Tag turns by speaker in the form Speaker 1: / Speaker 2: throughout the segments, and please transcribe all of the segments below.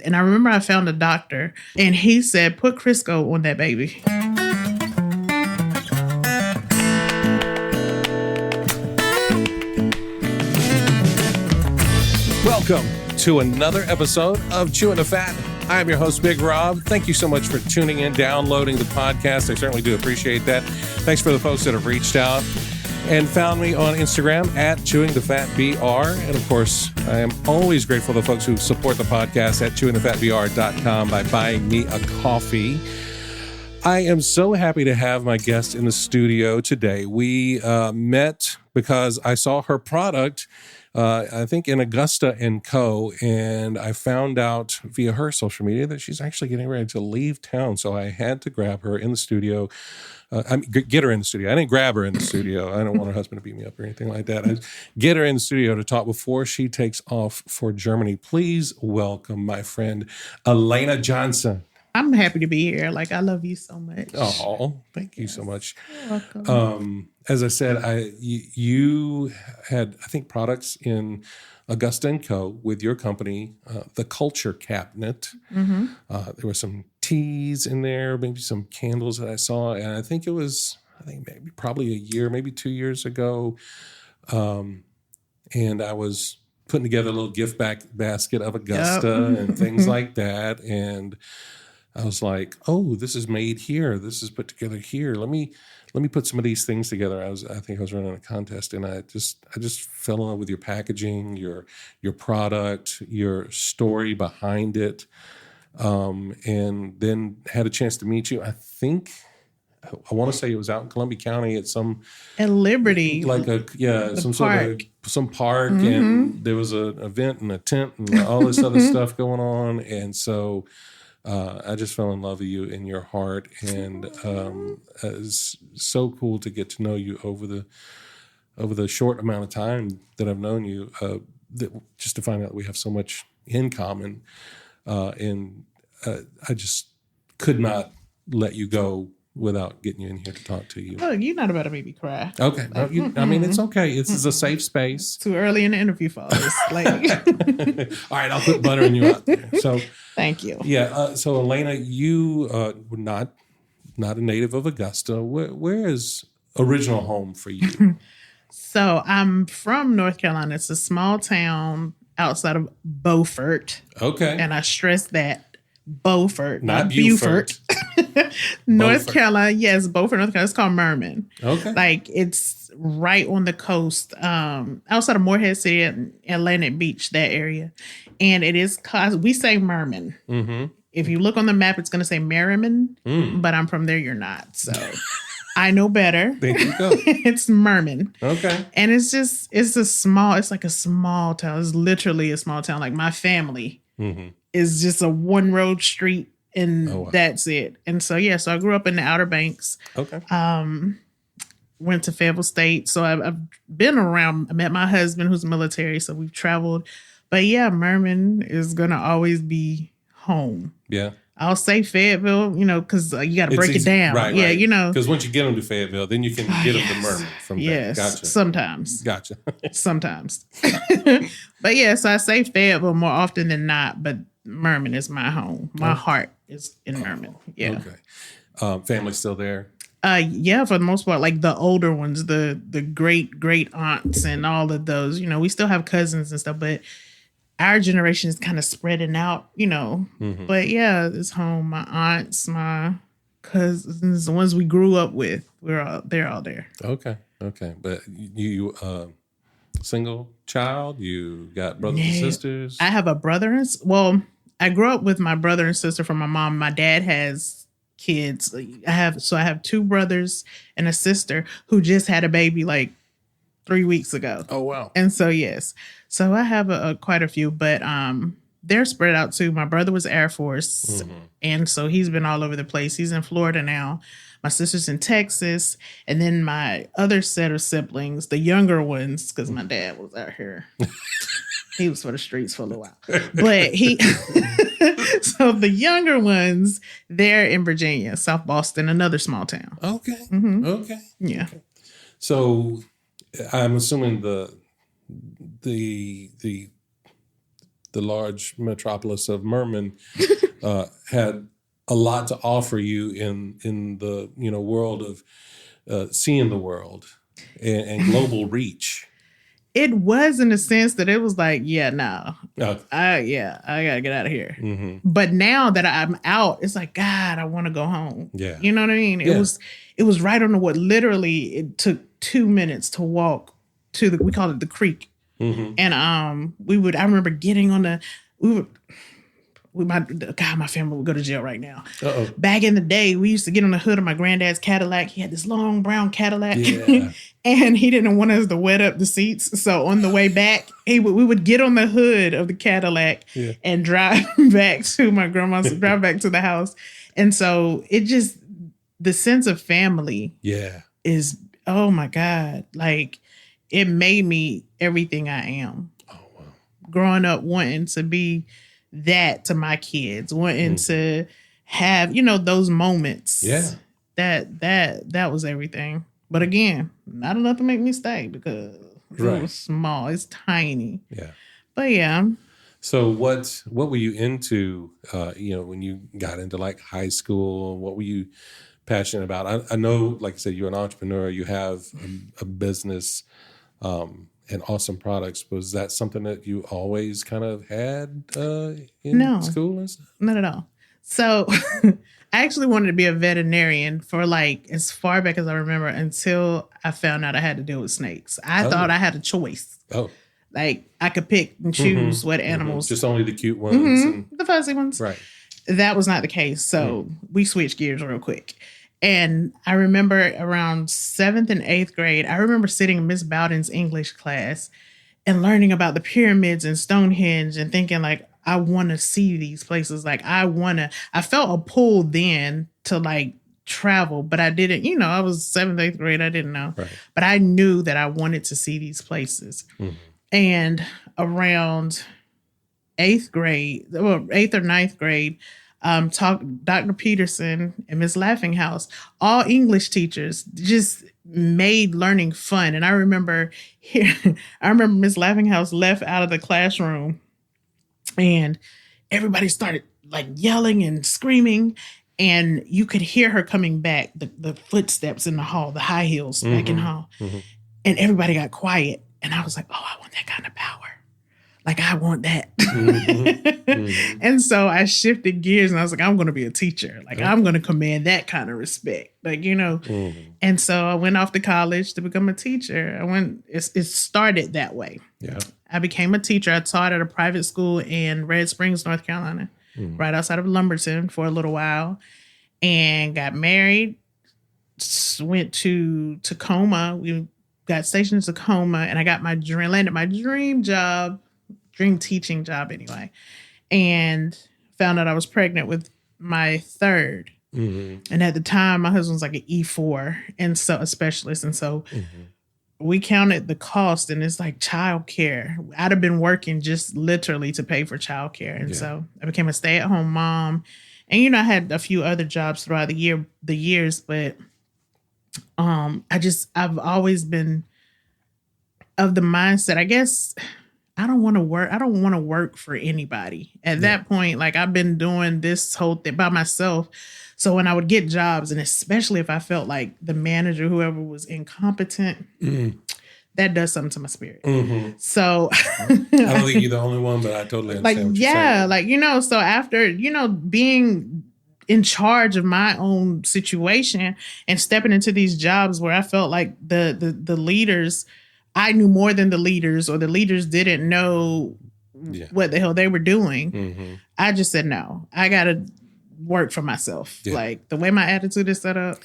Speaker 1: And I remember I found a doctor and he said, put Crisco on that baby.
Speaker 2: Welcome to another episode of Chewing the Fat. I'm your host, Big Rob. Thank you so much for tuning in, downloading the podcast. I certainly do appreciate that. Thanks for the folks that have reached out and found me on Instagram at chewingthefatbr. And of course, I am always grateful to folks who support the podcast at chewingthefatbr.com by buying me a coffee. I am so happy to have my guest in the studio today. We met because I saw her product, I think in Augusta & Co. And I found out via her social media that she's actually getting ready to leave town. So I had to grab her in the studio. Get her in the studio. I didn't grab her in the studio. I don't want her husband to beat me up or anything like that. I get her in the studio to talk before she takes off for Germany. Please welcome my friend, Aleena Johnson.
Speaker 1: I'm happy to be here. Like, I love you so much.
Speaker 2: Oh, thank you so much.
Speaker 1: You're welcome.
Speaker 2: As I said, you had, I think, products in Augusta & Co. with your company, the Culture Cabinet. Mm-hmm. There were some teas in there, maybe some candles that I saw. And I think maybe probably a year, maybe 2 years ago. And I was putting together a little gift basket of Augusta and things like that. And I was like, oh, this is made here. This is put together here. Let me put some of these things together. I think I was running a contest, and I just fell in love with your packaging, your product, your story behind it, and then had a chance to meet you. I think I want to say it was out in Columbia County at
Speaker 1: Liberty,
Speaker 2: some
Speaker 1: park.
Speaker 2: Some park, mm-hmm. And there was an event and a tent and all this other stuff going on, and so. I just fell in love with you and your heart, and it's so cool to get to know you over the short amount of time that I've known you. Just to find out that we have so much in common, and I just could not let you go without getting you in here to talk to you.
Speaker 1: Look, you're not about to make me cry.
Speaker 2: Okay, I mean it's okay. This is a safe space.
Speaker 1: Too early in the interview for us. Like,
Speaker 2: all right, I'll put buttering you out there. So,
Speaker 1: thank you.
Speaker 2: Yeah. So, Aleena, you were not a native of Augusta. Where is original home for you?
Speaker 1: So, I'm from North Carolina. It's a small town outside of Beaufort.
Speaker 2: Okay.
Speaker 1: And I stress that. Beaufort,
Speaker 2: not Beaufort.
Speaker 1: North Carolina. Yes, Beaufort, North Carolina. It's called Mermin.
Speaker 2: Okay.
Speaker 1: Like, it's right on the coast, outside of Morehead City and Atlantic Beach, that area. And it is, we say Mermin. Mm-hmm. If you look on the map, it's going to say Merriman, but I'm from there, you're not. So I know better.
Speaker 2: There you go.
Speaker 1: It's Mermin.
Speaker 2: Okay.
Speaker 1: And it's like a small town. It's literally a small town. Like, my family. Mm-hmm. Is just a one road street, and that's it. And so, so I grew up in the Outer Banks.
Speaker 2: Okay.
Speaker 1: Went to Fayetteville State. So I've been around. I met my husband who's military, so we've traveled. But Mermin is going to always be home. Yeah. I'll say Fayetteville, because you got to break it down.
Speaker 2: Right, right. Because once you get them to Fayetteville, then you can get them to Mermin from there.
Speaker 1: Yes,
Speaker 2: gotcha.
Speaker 1: Sometimes.
Speaker 2: Gotcha.
Speaker 1: Sometimes. But so I say Fayetteville more often than not, but Mermin is my home. My heart is in Mermin. Yeah.
Speaker 2: Okay. Family still there?
Speaker 1: Yeah, for the most part, like the older ones, the great aunts and all of those, we still have cousins and stuff, but our generation is kind of spreading out, Mm-hmm. But it's home. My aunts, my cousins, the ones we grew up with, they're all there.
Speaker 2: Okay. But you single child? You got brothers and sisters?
Speaker 1: I have a brother. I grew up with my brother and sister from my mom. My dad has kids. I have two brothers and a sister who just had a baby like 3 weeks ago.
Speaker 2: Oh, wow.
Speaker 1: And so, yes. So I have quite a few, but they're spread out too. My brother was Air Force, and so he's been all over the place. He's in Florida now. My sister's in Texas. And then my other set of siblings, the younger ones, because my dad was out here. He was for the streets for a little while. But so the younger ones, they're in Virginia, South Boston, another small town.
Speaker 2: Okay.
Speaker 1: Mm-hmm.
Speaker 2: Okay.
Speaker 1: Yeah.
Speaker 2: Okay. So I'm assuming the the large metropolis of Merman had a lot to offer you in the world of seeing the world and global reach.
Speaker 1: It was in the sense that it was like, yeah, no,
Speaker 2: Uh,
Speaker 1: I gotta get out of here.
Speaker 2: mm-hmm.
Speaker 1: But now that I'm out, it's like, God, I want to go home.
Speaker 2: Yeah.
Speaker 1: You know what I mean?
Speaker 2: Yeah.
Speaker 1: It was right on the wood. Literally, it took 2 minutes to walk to we called it the creek.
Speaker 2: Mm-hmm.
Speaker 1: And I remember getting on my family would go to jail right now.
Speaker 2: Uh-oh.
Speaker 1: Back in the day, we used to get on the hood of my granddad's Cadillac. He had this long brown Cadillac.
Speaker 2: Yeah.
Speaker 1: And he didn't want us to wet up the seats. So on the way back, we would get on the hood of the Cadillac and drive back to my grandma's, drive back to the house. And so the sense of family is, oh my God, like it made me everything I am.
Speaker 2: Oh, wow.
Speaker 1: Growing up wanting to be that to my kids, wanting to have, those moments.
Speaker 2: Yeah.
Speaker 1: That was everything. But again, not enough to make me stay because it was small. It's tiny.
Speaker 2: Yeah.
Speaker 1: But yeah.
Speaker 2: So what were you into, when you got into like high school? What were you passionate about? I know, like I said, you're an entrepreneur. You have a business and awesome products. Was that something that you always kind of had in school and stuff?
Speaker 1: Not at all. So I actually wanted to be a veterinarian for like as far back as I remember until I found out I had to deal with snakes. I thought I had a choice.
Speaker 2: Oh.
Speaker 1: Like I could pick and choose what animals.
Speaker 2: Just only the cute ones. And,
Speaker 1: the fuzzy ones.
Speaker 2: Right.
Speaker 1: That was not the case. So we switched gears real quick. And I remember around 7th and 8th grade, I remember sitting in Miss Bowden's English class and learning about the pyramids and Stonehenge and thinking like, I want to see these places. Like I felt a pull then to like travel, but I didn't, I was 7th, 8th grade. I didn't know, but I knew that I wanted to see these places. Mm-hmm. And around 8th or 9th grade, Dr. Peterson and Miss Laughinghouse, all English teachers just made learning fun. And I remember Miss Laughinghouse left out of the classroom and everybody started like yelling and screaming. And you could hear her coming back, the footsteps in the hall, the high heels back in the hall. Mm-hmm. And everybody got quiet. And I was like, oh, I want that kind of power. Like, I want that. Mm-hmm. And so I shifted gears and I was like, I'm going to be a teacher. Like, I'm going to command that kind of respect. Like, And so I went off to college to become a teacher. It started that way. Yeah. I became a teacher. I taught at a private school in Red Springs, North Carolina, right outside of Lumberton for a little while, and got married, went to Tacoma. We got stationed in Tacoma, and I got landed my dream teaching job anyway, and found out I was pregnant with my third. Mm-hmm. And at the time, my husband was like an E4 and so a specialist, and so we counted the cost, and it's like childcare. I'd have been working just literally to pay for childcare, and so I became a stay-at-home mom. And I had a few other jobs throughout the years, but I've always been of the mindset, I guess, I don't want to work for anybody. At that point, like I've been doing this whole thing by myself. So when I would get jobs, and especially if I felt like the manager, whoever was incompetent, that does something to my spirit. Mm-hmm. So
Speaker 2: I don't think you're the only one, but I totally understand what you're saying.
Speaker 1: So after, being in charge of my own situation and stepping into these jobs where I felt like the leaders, I knew more than the leaders, or the leaders didn't know what the hell they were doing. Mm-hmm. I just said, no, I got to work for myself. Yeah. Like the way my attitude is set up.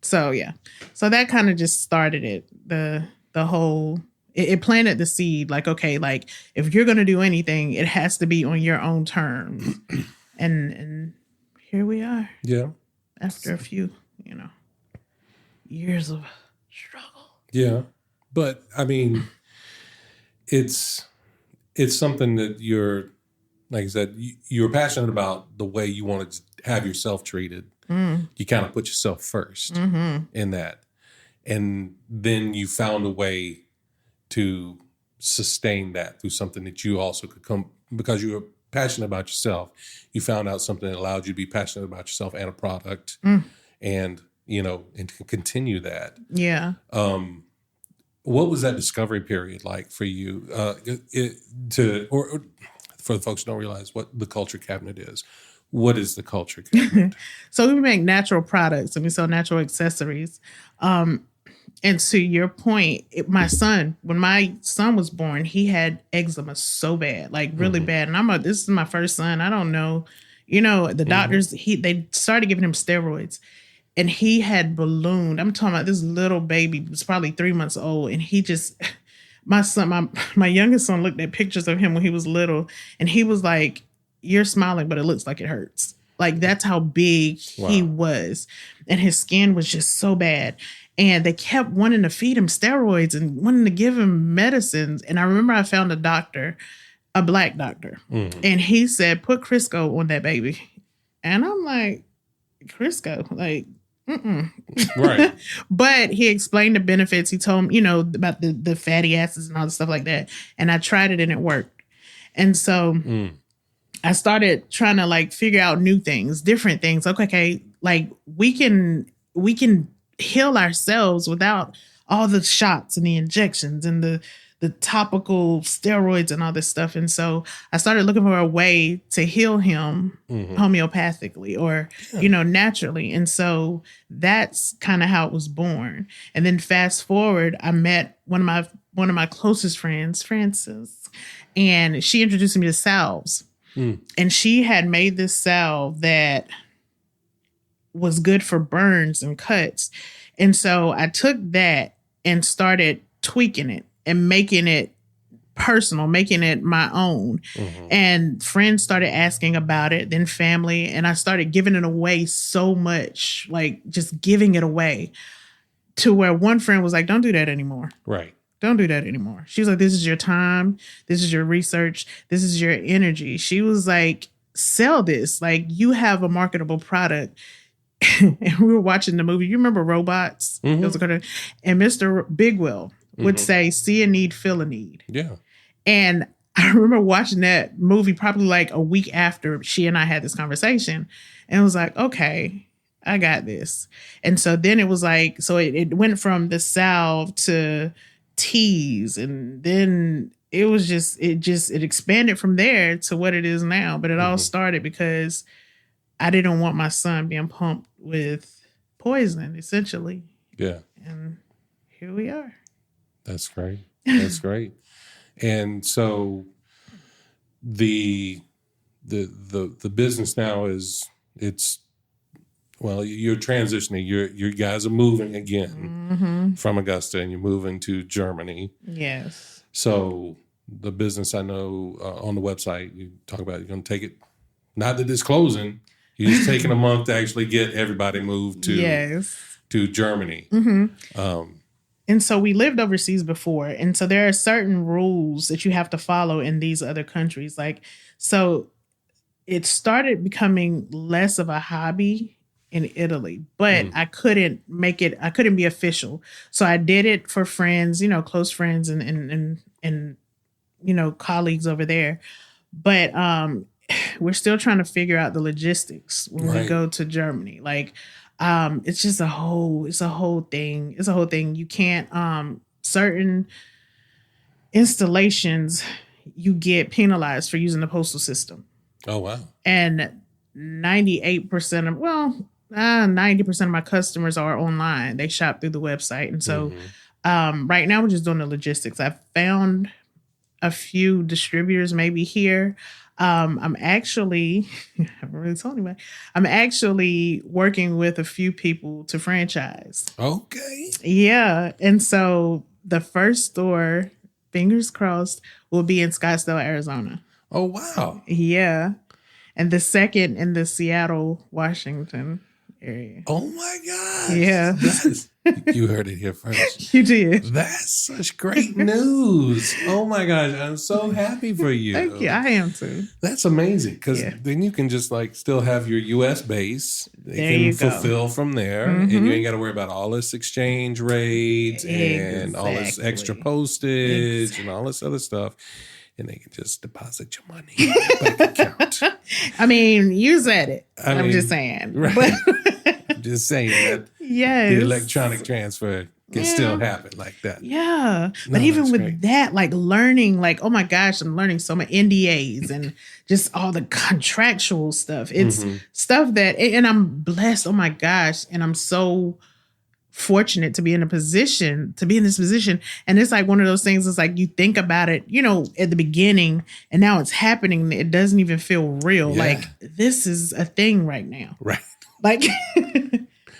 Speaker 1: So, yeah. So that kind of just started it. The whole, it planted the seed. Like, okay, like if you're going to do anything, it has to be on your own terms. and here we are. Yeah. After a few, years of struggle.
Speaker 2: Yeah. But I mean, it's something that you're, like I said, you're passionate about the way you want to have yourself treated. You kind of put yourself first in that. And then you found a way to sustain that through something that you also could come, because you were passionate about yourself. You found out something that allowed you to be passionate about yourself and a product, and and to continue that.
Speaker 1: Yeah.
Speaker 2: What was that discovery period like for you? Or for the folks who don't realize what the Culture Cabinet is. What is the Culture Cabinet?
Speaker 1: So we make natural products and we sell natural accessories. And to your point, when my son was born, he had eczema so bad, like really bad. And this is my first son. I don't know, the doctors, they started giving him steroids and he had ballooned. I'm talking about this little baby was probably 3 months old. And he just, my youngest son looked at pictures of him when he was little and he was like, "You're smiling, but it looks like it hurts." Like that's how big he was. And his skin was just so bad. And they kept wanting to feed him steroids and wanting to give him medicines. And I remember I found a doctor, a Black doctor, and he said, "Put Crisco on that baby." And I'm like, Crisco? Like,
Speaker 2: Right.
Speaker 1: But he explained the benefits. He told him, about the fatty acids and all the stuff like that. And I tried it and it worked. And so I started trying to like figure out new things, different things. Okay, like we can heal ourselves without all the shots and the injections and the topical steroids and all this stuff. And so I started looking for a way to heal him homeopathically or, naturally. And so that's kind of how it was born. And then fast forward, I met one of my closest friends, Frances, and she introduced me to salves. And she had made this salve that was good for burns and cuts. And so I took that and started tweaking it and making it personal, making it my own. And friends started asking about it, then family, and I started giving it away so much, like just giving it away to where one friend was like, "Don't do that anymore."
Speaker 2: Right.
Speaker 1: Don't do that anymore. She was like, "This is your time. This is your research. This is your energy." She was like, "Sell this. Like you have a marketable product." And we were watching the movie. You remember Robots? It was and Mr. Bigwell would say, "See a need, feel a need."
Speaker 2: Yeah.
Speaker 1: And I remember watching that movie probably like a week after she and I had this conversation. And it was like, okay, I got this. And so then it was like, so it went from the salve to teas, and then it expanded from there to what it is now. But it all started because I didn't want my son being pumped with poison, essentially.
Speaker 2: Yeah.
Speaker 1: And here we are.
Speaker 2: That's great. That's great. And so the business now you're transitioning. You guys are moving again from Augusta, and you're moving to Germany.
Speaker 1: Yes.
Speaker 2: So the business, I know on the website you talk about, you're going to take it. Not that it's closing. You're just taking a month to actually get everybody moved to Germany.
Speaker 1: And so we lived overseas before. And so there are certain rules that you have to follow in these other countries. Like, so it started becoming less of a hobby in Italy, but I couldn't be official. So I did it for friends, close friends and colleagues over there. But we're still trying to figure out the logistics when we go to Germany. Like, it's just a whole thing. It's a whole thing. You can't, certain installations, you get penalized for using the postal system.
Speaker 2: Oh, wow.
Speaker 1: And 90% of my customers are online. They shop through the website. And so right now we're just doing the logistics. I've found a few distributors maybe here. I'm actually, I haven't really told anybody, I'm actually working with a few people to franchise.
Speaker 2: Okay.
Speaker 1: Yeah. And so the first store, fingers crossed, will be in Scottsdale, Arizona.
Speaker 2: Oh, wow.
Speaker 1: Yeah. And the second in the Seattle, Washington area.
Speaker 2: Oh my gosh.
Speaker 1: Yeah.
Speaker 2: You heard it here first.
Speaker 1: You did.
Speaker 2: That's such great news. Oh my gosh. I'm so happy for you.
Speaker 1: Thank you. I am too.
Speaker 2: That's amazing because then you can just like still have your U.S. base. They can fulfill from there, and you ain't got to worry about all this exchange rates and all this extra postage and all this other stuff. And they can just deposit your money in your bank account.
Speaker 1: I mean, you said it. I'm just saying.
Speaker 2: Right. But I'm just saying that the electronic transfer can still happen like that.
Speaker 1: Yeah. But even with that, like learning, like, oh my gosh, I'm learning so much NDAs and just all the contractual stuff. It's stuff that, and I'm blessed. Oh my gosh. And I'm so fortunate to be in this position. And it's like one of those things, it's like you think about it, you know, at the beginning, and now it's happening. It doesn't even feel real. Like this is a thing right now.
Speaker 2: Right.
Speaker 1: Like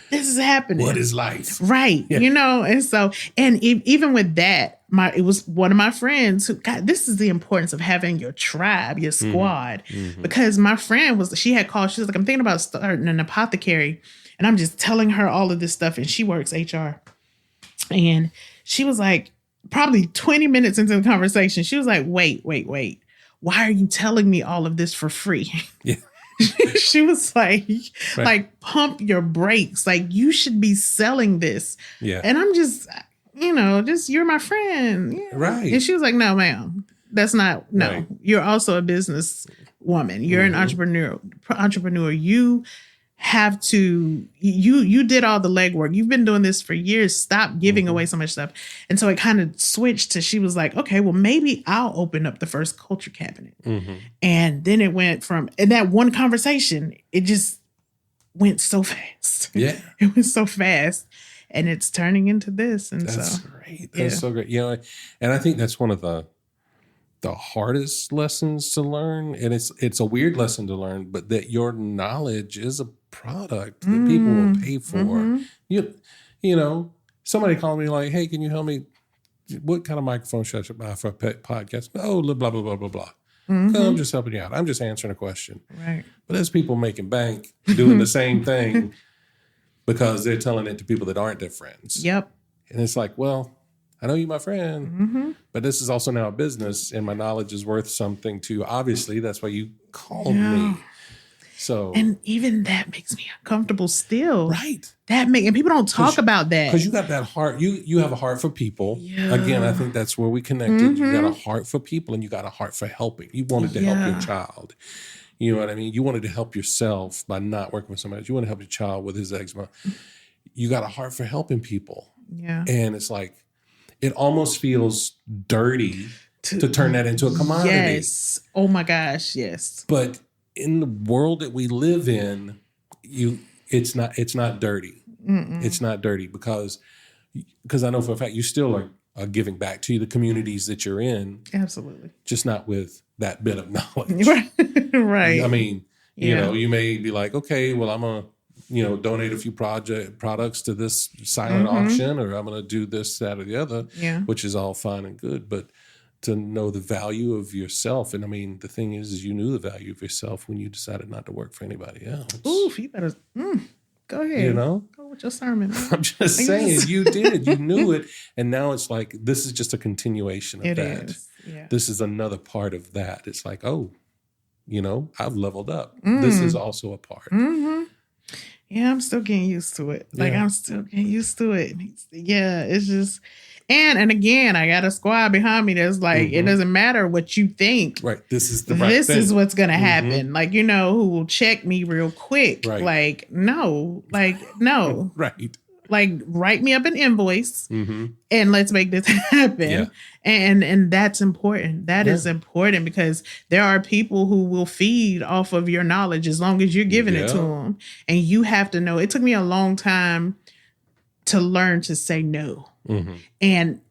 Speaker 1: this is happening.
Speaker 2: What is life?
Speaker 1: Right. Yeah. You know, and so, and even with that, it was one of my friends who, God, this is the importance of having your tribe, your squad, because my friend she had called, she was like, I'm thinking about starting an apothecary. And I'm just telling her all of this stuff, and she works HR. And she was like, probably 20 minutes into the conversation, she was like, wait. Why are you telling me all of this for free?
Speaker 2: Yeah.
Speaker 1: She was like, pump your brakes. Like, you should be selling this. Yeah. And I'm just, you're my friend. Yeah. Right. And she was like, no, ma'am, that's not, no. Right. You're also a business woman. You're an entrepreneur. You have to, you did all the legwork. You've been doing this for years. Stop giving away so much stuff. And so it kind of switched to, she was like, okay, well, maybe I'll open up the first culture cabinet. And then it went from, in that one conversation, it just went so fast. Yeah. It was so fast. And it's turning into this. And
Speaker 2: that's great. That's so great. You know, and I think that's one of the hardest lessons to learn. And it's a weird lesson to learn, but that your knowledge is a product that people will pay for. You know, somebody called me like, hey, can you help me? What kind of microphone should I buy for a podcast? Oh, blah, blah, blah, blah, blah. I'm just helping you out. I'm just answering a question. Right. But there's people making bank doing the same thing because they're telling it to people that aren't their friends. Yep. And it's like, well, I know you're my friend, but this is also now a business, and my knowledge is worth something too. Obviously, that's why you called me. So, and even that makes me uncomfortable still. Right. And people don't talk about that. Because you got that heart. You have a heart for people. Yeah. Again, I think that's where we connected. You got a heart for people, and you got a heart for helping. You wanted to help your child. You know what I mean? You wanted to help yourself by not working with somebody else. You want to help your child with his eczema. You got a heart for helping people. Yeah. And it's like, it almost feels dirty to turn that into a commodity. Yes. Oh my gosh. Yes. But in the world that we live in, it's not dirty. It's not dirty because I know for a fact you still are giving back to the communities that you're in. Absolutely. Just not with that bit of knowledge. Right. I mean, you know, you may be like, okay, well, I'm going to, donate a few products to this silent auction, or I'm going to do this, that, or the other, which is all fine and good. But to know the value of yourself. And I mean, the thing is you knew the value of yourself when you decided not to work for anybody else. Ooh, you better go ahead. Go with your sermon. I'm just saying, you did. You knew it. And now it's like, this is just a continuation of that. Yeah. This is another part of that. It's like, oh, I've leveled up. This is also a part. Yeah, I'm still getting used to it. Like, I'm still getting used to it. Yeah, it's just, and again, I got a squad behind me that's like, it doesn't matter what you think. Right. This is the right thing. This is what's going to happen. Like, who will check me real quick. Right. Like, no. Right. Like, write me up an invoice and let's make this happen. Yeah. And that's important. That is important because there are people who will feed off of your knowledge as long as you're giving it to them. And you have to know. It took me a long time to learn to say no. And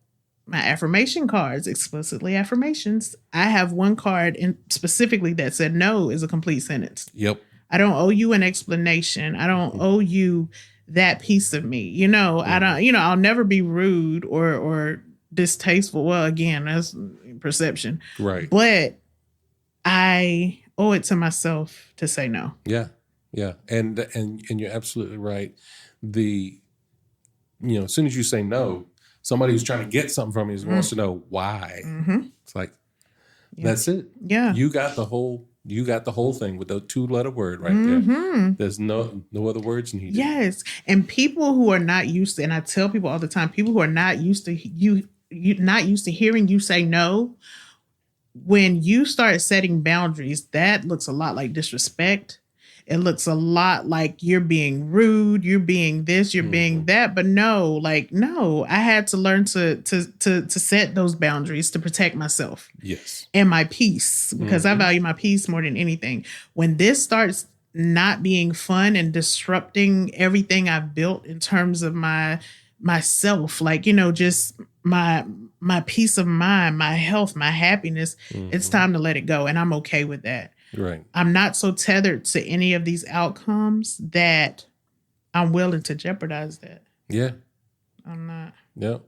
Speaker 2: my affirmation cards, explicitly affirmations, I have one card specifically that said no is a complete sentence. Yep. I don't owe you an explanation. I don't owe you that piece of me. I don't, I'll never be rude or distasteful. Well, again, that's perception. Right. But I owe it to myself to say no. Yeah. Yeah. And you're absolutely right. As soon as you say no, somebody who's trying to get something from you wants to know why. It's like, that's it.
Speaker 1: Yeah.
Speaker 2: You got the whole thing with the 2-letter word right there. There's no other words needed.
Speaker 1: Yes. And people who are not used to, and I tell people all the time, people who are not used to not used to hearing you say no, when you start setting boundaries, that looks a lot like disrespect. It looks a lot like you're being rude, you're being this, you're being that. But no, I had to learn to set those boundaries to protect myself.
Speaker 2: Yes.
Speaker 1: And my peace, because I value my peace more than anything. When this starts not being fun and disrupting everything I've built in terms of myself, just my peace of mind, my health, my happiness, it's time to let it go. And I'm okay with that.
Speaker 2: Right.
Speaker 1: I'm not so tethered to any of these outcomes that I'm willing to jeopardize that.
Speaker 2: Yeah.
Speaker 1: I'm not.
Speaker 2: Yep.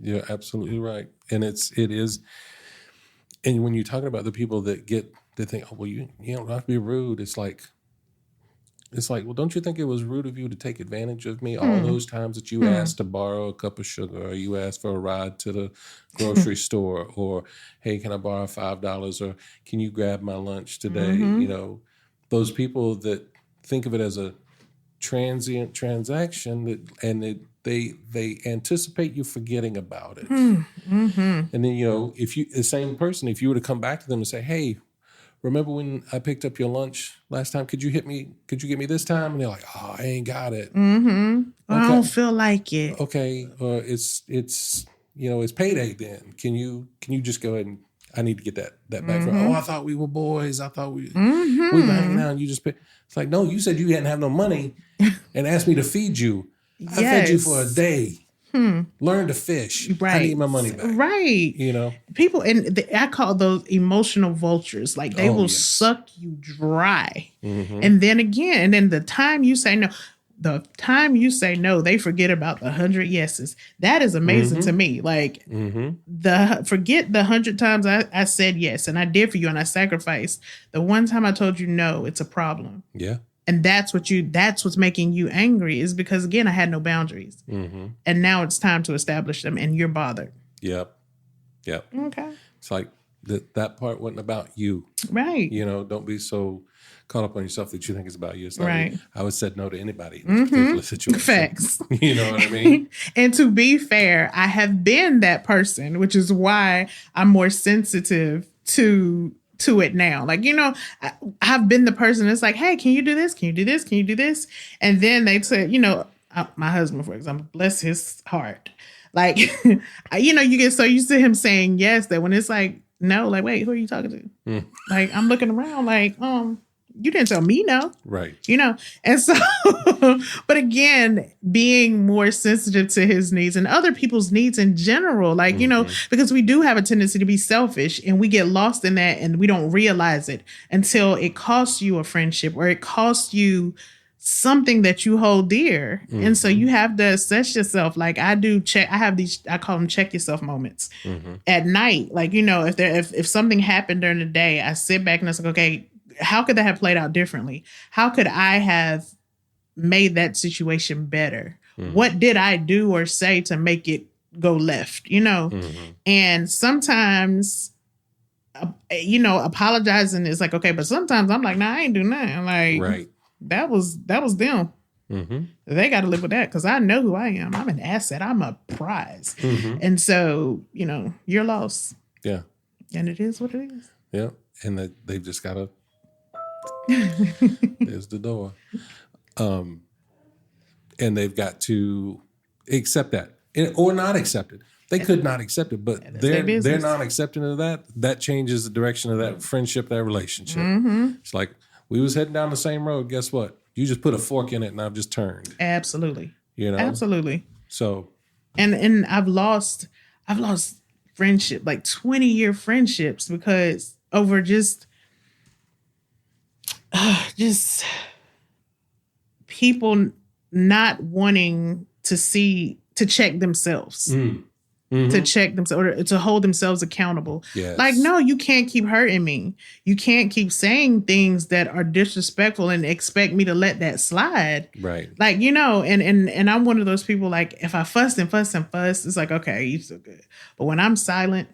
Speaker 2: You're absolutely right. And it is. And when you're talking about the people that think, oh, well, you don't have to be rude. It's like, well, don't you think it was rude of you to take advantage of me all those times that you asked to borrow a cup of sugar, or you asked for a ride to the grocery store, or, hey, can I borrow $5, or can you grab my lunch today? Those people that think of it as a transient transaction they anticipate you forgetting about it. And then, if the same person, if you were to come back to them and say, hey, remember when I picked up your lunch last time? Could you get me this time? And they're like, oh, I ain't got it. Okay.
Speaker 1: I don't feel like it.
Speaker 2: Okay. It's payday then. Can you just go ahead and I need to get that back from, I thought we were boys. I thought we were hanging out and you just pay. It's like, no, you said you didn't have no money and asked me to feed you. I fed you for a day. Learn to fish.
Speaker 1: Right.
Speaker 2: I need my money back.
Speaker 1: Right. People, and I call those emotional vultures. Like they will suck you dry. And then again, the time you say no, they forget about the 100 yeses. That is amazing to me. Like forget the 100 times I said yes and I did for you and I sacrificed. The one time I told you no, it's a problem.
Speaker 2: Yeah.
Speaker 1: And that's what's making you angry, is because, again, I had no boundaries. And now it's time to establish them and you're bothered.
Speaker 2: Yep.
Speaker 1: Okay.
Speaker 2: It's like that part wasn't about you.
Speaker 1: Right.
Speaker 2: Don't be so caught up on yourself that you think it's about you. It's like,
Speaker 1: right.
Speaker 2: I would say no to anybody in this particular situation.
Speaker 1: Facts.
Speaker 2: You know what I mean?
Speaker 1: And to be fair, I have been that person, which is why I'm more sensitive to it now. Like, I've been the person that's like, hey, can you do this? Can you do this? Can you do this? And then they said, my husband, for example, bless his heart. Like, you get so used to him saying yes that when it's like, no, like, wait, who are you talking to? Like, I'm looking around like, you didn't tell me no.
Speaker 2: Right.
Speaker 1: And so, but again, being more sensitive to his needs and other people's needs in general, like, because we do have a tendency to be selfish and we get lost in that and we don't realize it until it costs you a friendship or it costs you something that you hold dear. And so you have to assess yourself. Like I have these, I call them check yourself moments at night. Like, if something happened during the day, I sit back and I was like, okay, how could that have played out differently? How could I have made that situation better? What did I do or say to make it go left? And sometimes, apologizing is like, okay, but sometimes I'm like, nah, I ain't do nothing. Like,
Speaker 2: right.
Speaker 1: That was them. They got to live with that because I know who I am. I'm an asset. I'm a prize. And so, you're lost.
Speaker 2: Yeah.
Speaker 1: And it is what it is.
Speaker 2: Yeah. And they've just got to, there's the door. And they've got to accept that or not accept it. They could not accept it, but they're not accepting of that. That changes the direction of that friendship, that relationship. It's like, we was heading down the same road. Guess what? You just put a fork in it and I've just turned.
Speaker 1: Absolutely.
Speaker 2: Absolutely. So.
Speaker 1: And I've lost friendship, like 20-year friendships because over just people not wanting to check themselves. to check themselves or to hold themselves accountable.
Speaker 2: Yes.
Speaker 1: Like, no, you can't keep hurting me. You can't keep saying things that are disrespectful and expect me to let that slide.
Speaker 2: Right.
Speaker 1: Like, you know, and I'm one of those people, like, if I fuss and fuss and fuss, it's like, okay, you so good. But when I'm silent,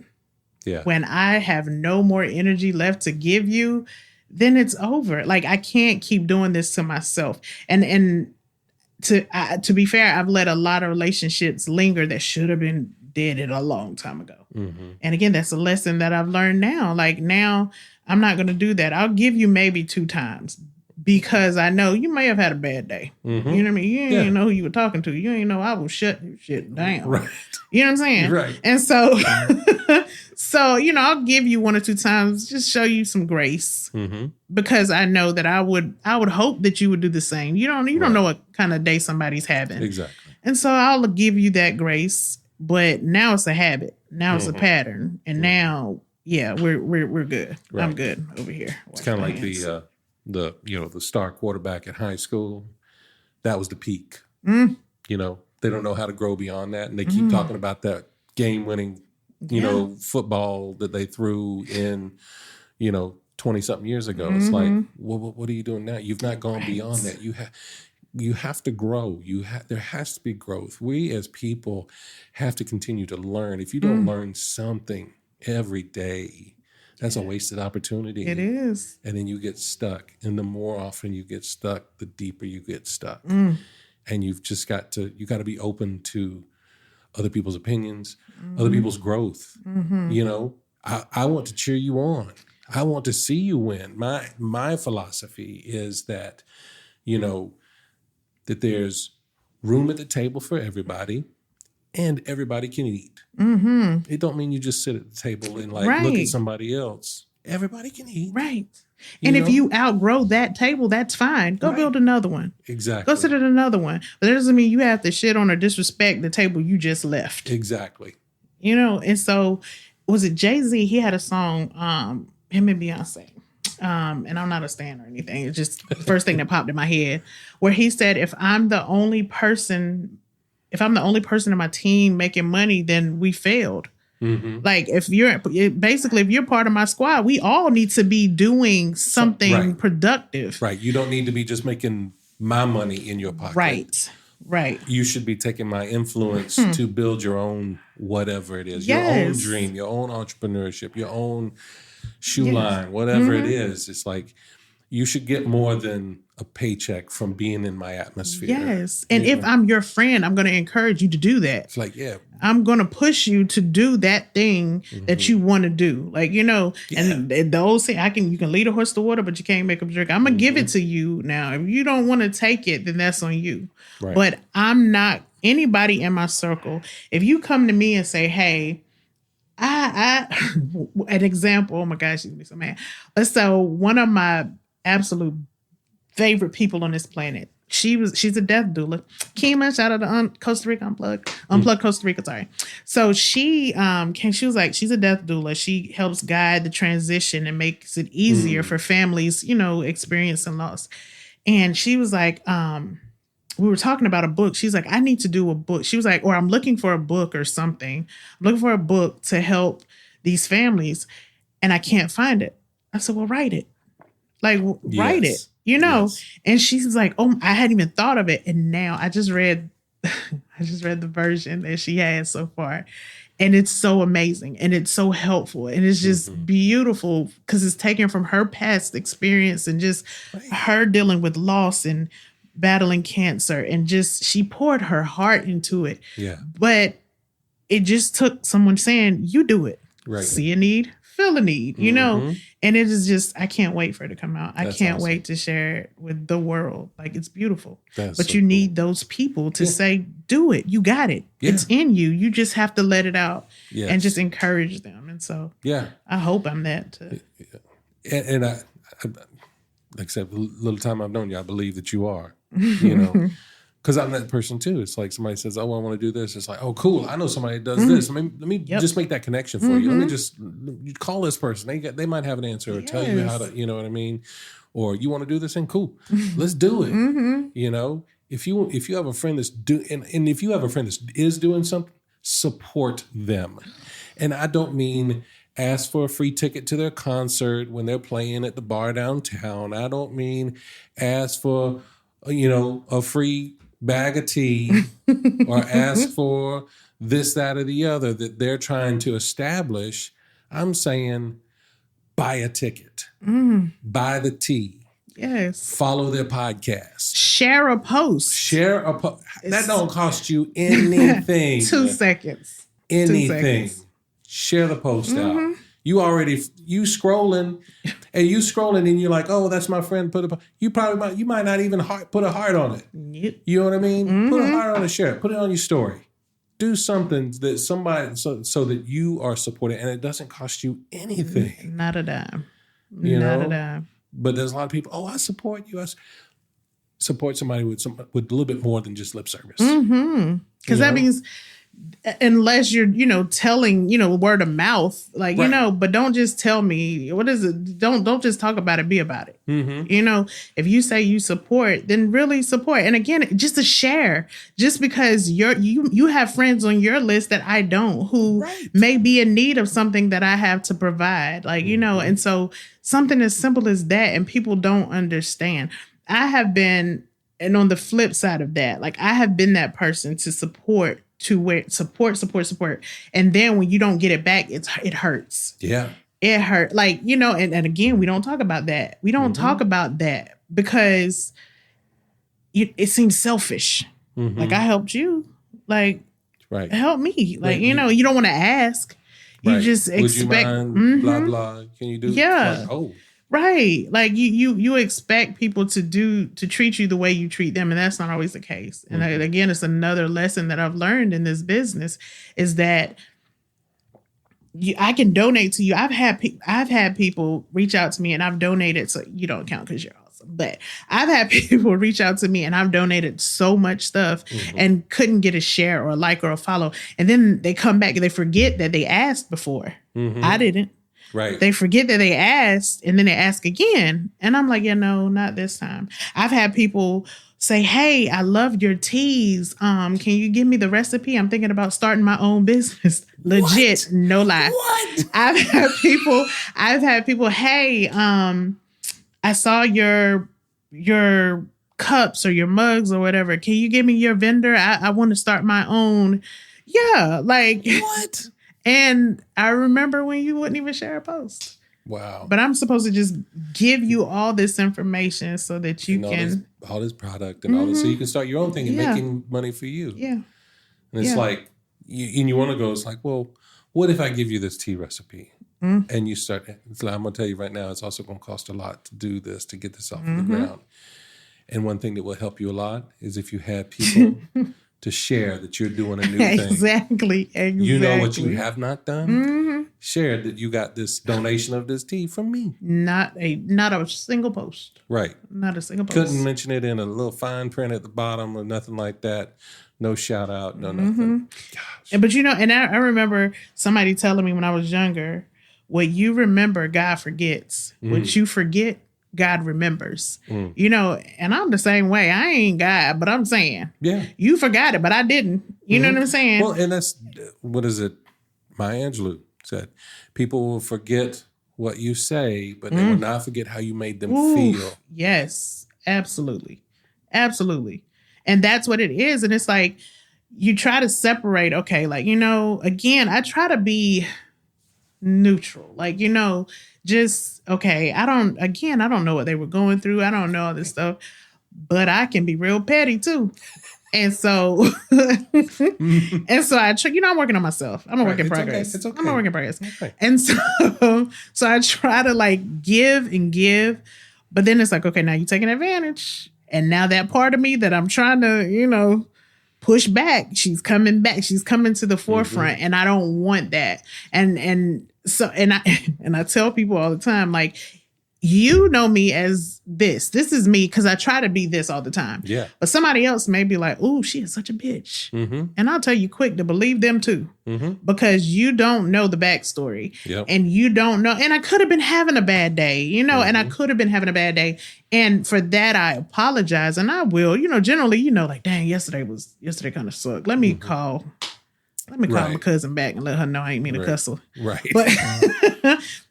Speaker 1: when I have no more energy left to give you, then it's over. Like, I can't keep doing this to myself. And to be fair, I've let a lot of relationships linger that should have been dead it a long time ago. And again, that's a lesson that I've learned now. Like, now I'm not going to do that. I'll give you maybe 2 times because I know you may have had a bad day. You know what I mean? You didn't know who you were talking to. You didn't know I will shut your shit down.
Speaker 2: Right.
Speaker 1: You know what I'm saying?
Speaker 2: Right.
Speaker 1: And so, so, you know, I'll give you 1 or 2 times, just show you some grace because I know that I would hope that you would do the same. You don't know what kind of day somebody's having.
Speaker 2: Exactly.
Speaker 1: And so I'll give you that grace, but now it's a habit. Now it's a pattern. And now, we're good. Right. I'm good over here.
Speaker 2: It's kind of like the star quarterback at high school. That was the peak. You know, they don't know how to grow beyond that. And they keep talking about that game-winning, you know, football that they threw in, 20-something years ago. It's like, well, what are you doing now? You've not gone beyond that. You have to grow. There has to be growth. We as people have to continue to learn. If you don't learn something every day, that's a wasted opportunity.
Speaker 1: It is.
Speaker 2: And then you get stuck. And the more often you get stuck, the deeper you get stuck. And you've just got to be open to other people's opinions, other people's growth. You know, I want to cheer you on. I want to see you win. My philosophy is that, that there's room at the table for everybody and everybody can eat. It don't mean you just sit at the table and look at somebody else. Everybody can eat.
Speaker 1: Right. And if you outgrow that table, that's fine. Go build another one.
Speaker 2: Exactly.
Speaker 1: Go sit at another one. But that doesn't mean you have to shit on or disrespect the table you just left.
Speaker 2: Exactly.
Speaker 1: And so was it Jay-Z? He had a song, him and Beyonce. And I'm not a stan or anything. It's just the first thing that popped in my head where he said, if I'm the only person in my team making money, then we failed. Like if you're part of my squad, we all need to be doing something productive. Right.
Speaker 2: You don't need to be just making my money in your pocket.
Speaker 1: Right.
Speaker 2: You should be taking my influence to build your own whatever it is, your own dream, your own entrepreneurship, your own shoe line, whatever it is. It's like you should get more than a paycheck from being in my atmosphere.
Speaker 1: Yes. And if I'm your friend, I'm going to encourage you to do that.
Speaker 2: It's like,
Speaker 1: I'm going to push you to do that thing that you want to do. Like, and the old saying, you can lead a horse to water, but you can't make him drink. I'm going to give it to you now. If you don't want to take it, then that's on you. Right. But I'm not anybody in my circle. If you come to me and say, hey, I an example, oh my gosh, she's gonna be so mad. So one of my absolute favorite people on this planet, she's a death doula. Kima, shout out to Costa Rica Unplugged Costa Rica, sorry. So she was like, she's a death doula. She helps guide the transition and makes it easier for families, experiencing loss. And she was like, we were talking about a book. She's like, I need to do a book. She was like, or I'm looking for a book or something. I'm looking for a book to help these families and I can't find it. I said, well, write it. Like, write it, And she was like, oh, I hadn't even thought of it. And now I just read the version that she has so far. And it's so amazing and it's so helpful. And it's just beautiful because it's taken from her past experience and just her dealing with loss and battling cancer, and just she poured her heart into it. Yeah. But it just took someone saying, you do it. Right. See a need, fill a need, and it is just, I can't wait for it to come out. I can't wait to share it with the world. Like, it's beautiful. But you need those people to say, do it. You got it. Yeah. It's in you. You just have to let it out and just encourage them. And so I hope I'm that too.
Speaker 2: And I like I said, the little time I've known you, I believe that you are. Because I'm that person too. It's like somebody says, oh, I want to do this. It's like, oh, cool. I know somebody that does this. Let me just make that connection for you. Let me just call this person. They might have an answer or tell you how to, you know what I mean? Or you want to do this, and cool, let's do it. If you have a friend that's if you have a friend that is doing support them. And I don't mean ask for a free ticket to their concert when they're playing at the bar downtown. I don't mean ask for, a free bag of tea or ask for this, that, or the other that they're trying to establish. I'm saying buy a ticket, buy the tea.
Speaker 1: Yes.
Speaker 2: Follow their podcast.
Speaker 1: Share a post.
Speaker 2: That don't cost you anything.
Speaker 1: 2 seconds.
Speaker 2: Anything.
Speaker 1: 2 seconds.
Speaker 2: Share the post out. You scrolling and you're like, oh, that's my friend. You might not even put a heart on it.
Speaker 1: Yep.
Speaker 2: You know what I mean? Put a heart on it, share it. Put it on your story. Do something that somebody so that you are supported, and it doesn't cost you anything.
Speaker 1: Not a dime.
Speaker 2: Not
Speaker 1: a dime.
Speaker 2: But there's a lot of people. Oh, I support you. I support somebody with a little bit more than just lip service.
Speaker 1: Because that means, unless you're, telling, word of mouth, like,
Speaker 2: right.
Speaker 1: But don't just tell me, what is it? Don't just talk about it, be about it. If you say you support, then really support. And again, just to share, just because you have friends on your list that I don't, who
Speaker 2: right.
Speaker 1: may be in need of something that I have to provide, like, and so something as simple as that, and people don't understand. I have been, and on the flip side of that, like, I have been that person to support, support. And then when you don't get it back, it hurts.
Speaker 2: Yeah.
Speaker 1: It hurt. Like, and again, we don't talk about that. We don't talk about that because it seems selfish. Like, I helped you. Like,
Speaker 2: right.
Speaker 1: Help me. Like, you don't want to ask. You
Speaker 2: right.
Speaker 1: just expect.
Speaker 2: Would you mind, blah, blah. Can you do?
Speaker 1: Yeah.
Speaker 2: Like, oh.
Speaker 1: Right. Like you expect people to treat you the way you treat them. And that's not always the case. And again, it's another lesson that I've learned in this business is that I can donate to you. I've had people reach out to me and I've donated. So you don't count because you're awesome, but I've had people reach out to me and I've donated so much stuff and couldn't get a share or a like or a follow. And then they come back and they forget that they asked before. I didn't.
Speaker 2: Right.
Speaker 1: They forget that they asked and then they ask again. And I'm like, not this time. I've had people say, hey, I love your teas. Can you give me the recipe? I'm thinking about starting my own business. Legit.
Speaker 2: What?
Speaker 1: No lie.
Speaker 2: What?
Speaker 1: I've had people, hey, I saw your cups or your mugs or whatever. Can you give me your vendor? I want to start my own. Yeah. Like
Speaker 2: what?
Speaker 1: And I remember when you wouldn't even share a post.
Speaker 2: Wow.
Speaker 1: But I'm supposed to just give you all this information so that you can.
Speaker 2: All this product and all this. So you can start your own thing and making money for you.
Speaker 1: Yeah.
Speaker 2: And it's like, you want to go, it's like, well, what if I give you this tea recipe? And you start, it's like, I'm going to tell you right now, it's also going to cost a lot to do this, to get this off the ground. And one thing that will help you a lot is if you have people to share that you're doing a new thing.
Speaker 1: Exactly.
Speaker 2: You know what you have not done? Share that you got this donation of this tea from me.
Speaker 1: Not a single post.
Speaker 2: Right.
Speaker 1: Not a single post.
Speaker 2: Couldn't mention it in a little fine print at the bottom or nothing like that. No shout out, no nothing. Gosh.
Speaker 1: But and I remember somebody telling me when I was younger, what you remember, God forgets. What you forget, God remembers. And I'm the same way. I ain't God, but I'm saying, you forgot it, but I didn't. You know what I'm saying?
Speaker 2: Well, and that's, what is it? Maya Angelou said, people will forget what you say, but they will not forget how you made them feel.
Speaker 1: Yes, absolutely. Absolutely. And that's what it is. And it's like, you try to separate, okay, like, again, I try to be neutral. Like, just, okay, I don't know what they were going through. I don't know all this stuff, but I can be real petty too. And so, I try, I'm working on myself. I'm a work in progress.
Speaker 2: It's okay.
Speaker 1: I'm a work in progress.
Speaker 2: Okay.
Speaker 1: And so I try to like give and give, but then it's like, okay, now you're taking advantage. And now that part of me that I'm trying to, push back, she's coming back. She's coming to the forefront, and I don't want that. And so I tell people all the time, like, you know me as this. This is me because I try to be this all the time.
Speaker 2: Yeah.
Speaker 1: But somebody else may be like, "Ooh, she is such a bitch," and I'll tell you quick to believe them too, because you don't know the backstory, and you don't know. And I could have been having a bad day, and I could have been having a bad day, and for that I apologize, and I will, generally, like, dang, yesterday kind of sucked. Let me call Let me call
Speaker 2: Right.
Speaker 1: my cousin back and let her know I ain't mean to cuss her.
Speaker 2: Right.
Speaker 1: But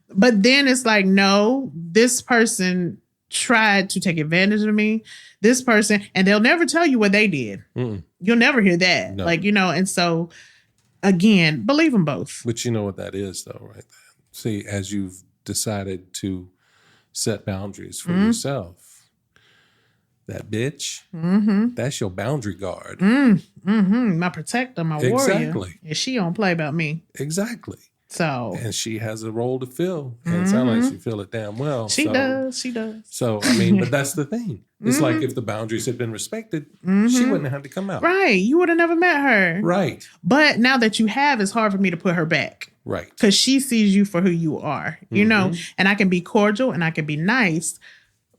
Speaker 1: but then it's like, no, this person tried to take advantage of me. This person, and they'll never tell you what they did.
Speaker 2: Mm-mm.
Speaker 1: You'll never hear that.
Speaker 2: No.
Speaker 1: Like, and so again, believe them both.
Speaker 2: But you know what that is, though, right? See, as you've decided to set boundaries for yourself, that bitch, that's your boundary guard.
Speaker 1: My protector, my warrior.
Speaker 2: Exactly.
Speaker 1: And she don't play about me.
Speaker 2: Exactly.
Speaker 1: So.
Speaker 2: And she has a role to fill. And it sounds like she feel it damn well.
Speaker 1: She does. She does.
Speaker 2: So, I mean, but that's the thing. It's like if the boundaries had been respected, she wouldn't have to come out.
Speaker 1: Right. You would have never met her.
Speaker 2: Right.
Speaker 1: But now that you have, it's hard for me to put her back.
Speaker 2: Right.
Speaker 1: Because she sees you for who you are, and I can be cordial and I can be nice,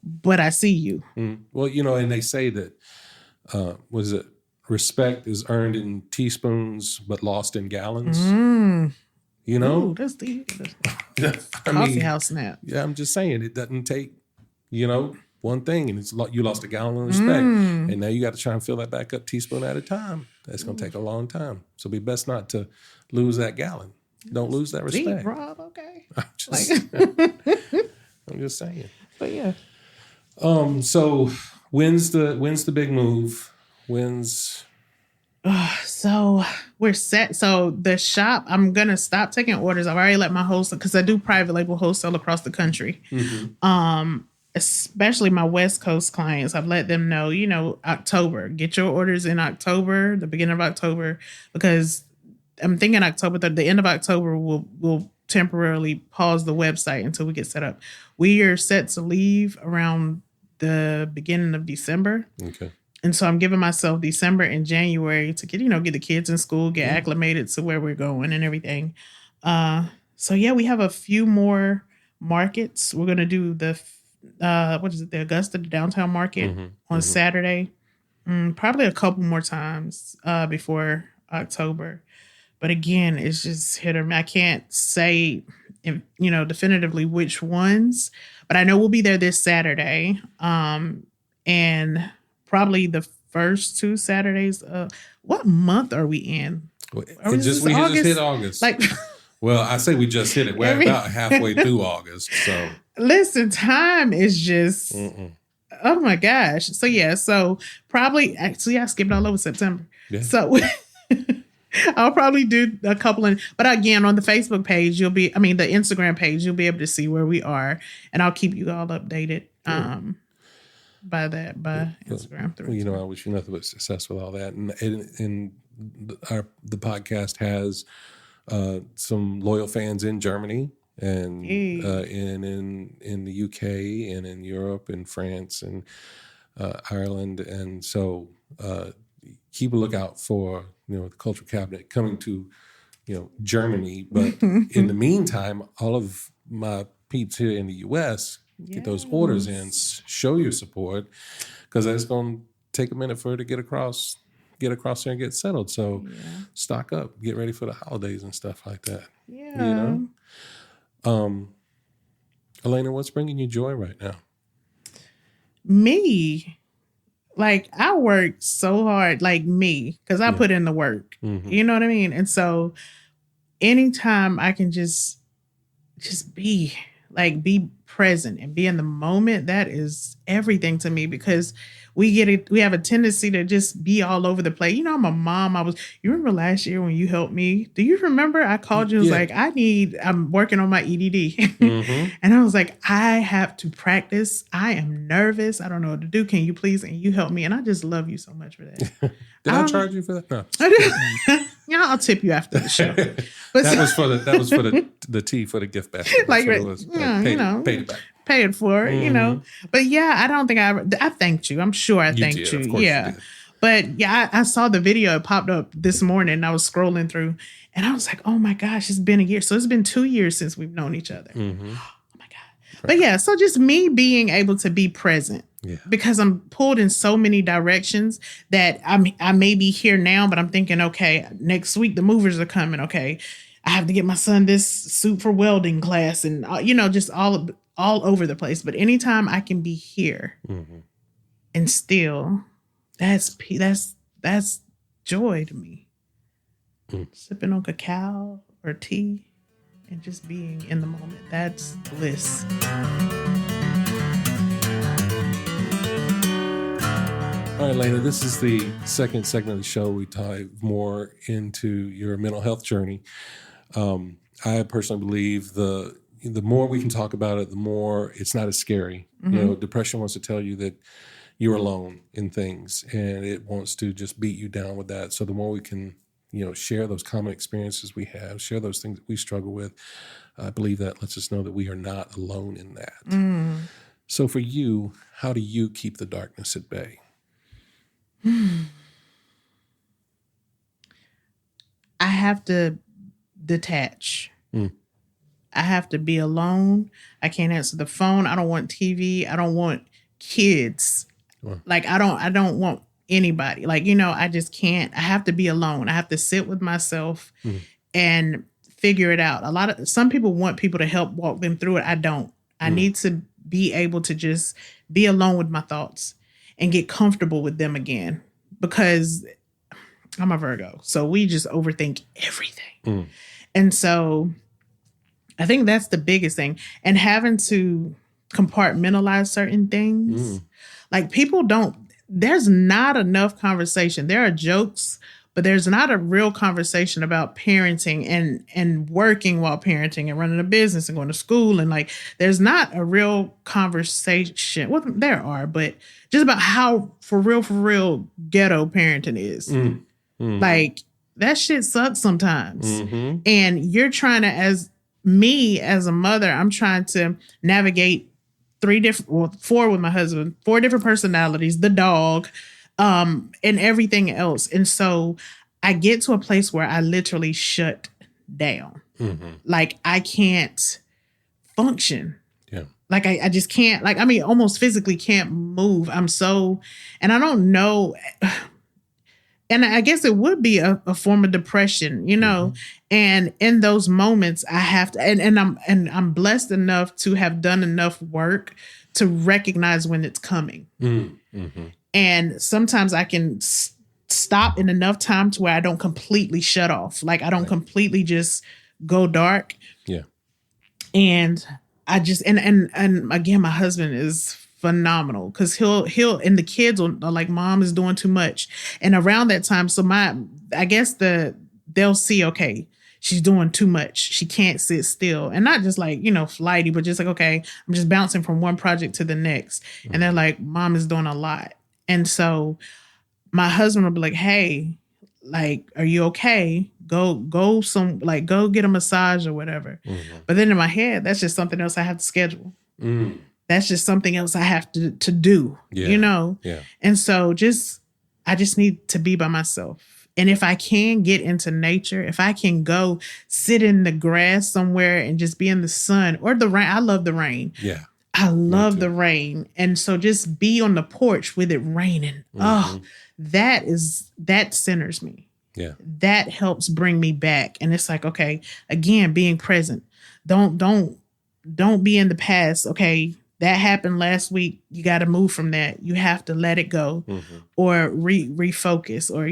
Speaker 1: but I see you.
Speaker 2: Well, and they say that, respect is earned in teaspoons, but lost in gallons.
Speaker 1: Ooh, that's the coffee house snap.
Speaker 2: Yeah, I'm just saying it doesn't take, one thing and you lost a gallon of respect. And now you got to try and fill that back up teaspoon at a time. That's going to take a long time. So be best not to lose that gallon. Don't lose that respect.
Speaker 1: Deep, Rob, okay.
Speaker 2: I'm just saying.
Speaker 1: But yeah.
Speaker 2: So when's the big move?
Speaker 1: So we're set. So the shop, I'm going to stop taking orders. I've already let my wholesale, because I do private label wholesale across the country. Especially my West Coast clients. I've let them know, October. Get your orders in October, the beginning of October, because I'm thinking October, the end of October, we'll temporarily pause the website until we get set up. We are set to leave around the beginning of December.
Speaker 2: Okay.
Speaker 1: And so I'm giving myself December and January to get the kids in school, get acclimated to where we're going and everything. So yeah, we have a few more markets. We're going to do the Augusta, the downtown market on Saturday. Probably a couple more times before October. But again, it's just hit or miss. I can't say, definitively which ones, but I know we'll be there this Saturday. And probably the first 2 Saturdays. What month are we in?
Speaker 2: We just hit August. Well, I say we just hit it. We're about halfway through August. So
Speaker 1: listen, time is just, oh my gosh. So yeah, probably, actually I skipped all over September. Yeah. So I'll probably do a couple but again, on the Facebook page, the Instagram page, you'll be able to see where we are, and I'll keep you all updated. By Instagram.
Speaker 2: I wish you nothing but success with all that. And the podcast has some loyal fans in Germany and in the UK and in Europe and France and Ireland. And so keep a lookout for the Cultural Cabinet coming to Germany. But in the meantime, all of my peeps here in the US, get those orders in, show your support, because it's going to take a minute for her to get across there and get settled. So stock up, get ready for the holidays and stuff like that.
Speaker 1: Yeah.
Speaker 2: Aleena, what's bringing you joy right now?
Speaker 1: Me. Like, I work so hard, because I put in the work. You know what I mean? And so anytime I can just be present and be in the moment, that is everything to me, because we have a tendency to just be all over the place. I'm a mom. You remember last year when you helped me? Do you remember I called you and was like, I'm working on my EDD. And I was like, I have to practice. I am nervous. I don't know what to do. Can you please? And you helped me. And I just love you so much for that.
Speaker 2: Did I charge you for that? No.
Speaker 1: Yeah, I'll tip you after the show. But
Speaker 2: that was for the tea for the gift basket. Paid it back.
Speaker 1: Pay it for it, But yeah, I don't think I thanked you. I'm sure I thanked you. Yeah. But yeah, I saw the video. It popped up this morning, and I was scrolling through, and I was like, oh my gosh, it's been a year. So it's been 2 years since we've known each other. Oh my God. Right. But yeah, so just me being able to be present. Yeah. Because I'm pulled in so many directions that I may be here now, but I'm thinking, okay, next week the movers are coming. Okay, I have to get my son this suit for welding class, and just all over the place. But anytime I can be here and still, that's joy to me. sipping on cacao or tea and just being in the moment. That's bliss.
Speaker 2: All right, Aleena, this is the second segment of the show. We dive more into your mental health journey. I personally believe the more we can talk about it, the more it's not as scary. Depression wants to tell you that you're alone in things, and it wants to just beat you down with that. So the more we can, share those common experiences we have, share those things that we struggle with, I believe that lets us know that we are not alone in that. So for you, how do you keep the darkness at bay?
Speaker 1: I have to detach. I have to be alone. I can't answer the phone. I don't want TV. I don't want kids. Wow. Like I don't want anybody. Like, I just can't. I have to be alone. I have to sit with myself and figure it out. Some people want people to help walk them through it. I don't. I need to be able to just be alone with my thoughts and get comfortable with them again, because I'm a Virgo. So we just overthink everything. And so I think that's the biggest thing. And having to compartmentalize certain things. Like there's not enough conversation. There are jokes, but there's not a real conversation about parenting and working while parenting and running a business and going to school. And like, there's not a real conversation. Well, there are, but just about how for real ghetto parenting is. Like that shit sucks sometimes. And you're trying to, as a mother, I'm trying to navigate four with my husband, 4 different personalities, the dog, and everything else. And so I get to a place where I literally shut down. Like I can't function. Yeah. Like I just can't, almost physically can't move. And I don't know. And I guess it would be a form of depression, and in those moments I have to, and I'm blessed enough to have done enough work to recognize when it's coming. And sometimes I can stop in enough time to where I don't completely shut off. Like I don't completely just go dark. Yeah. And I just, and again, my husband is phenomenal, because he'll and the kids are like, mom is doing too much. And around that time, so I guess they'll see, okay, she's doing too much. She can't sit still. And not just like, flighty, but just like, okay, I'm just bouncing from one project to the next. And they're like, mom is doing a lot. And so my husband will be like, hey, like, are you okay? Go get a massage or whatever. But then in my head, that's just something else I have to schedule. That's just something else I have to do, Yeah. And so I just need to be by myself. And if I can get into nature, if I can go sit in the grass somewhere and just be in the sun or the rain. I love the rain. Yeah. I love the rain. And so just be on the porch with it raining. Oh, that centers me. Yeah. That helps bring me back. And it's like, okay, again, being present. Don't be in the past. Okay, that happened last week. You got to move from that. You have to let it go or refocus, or,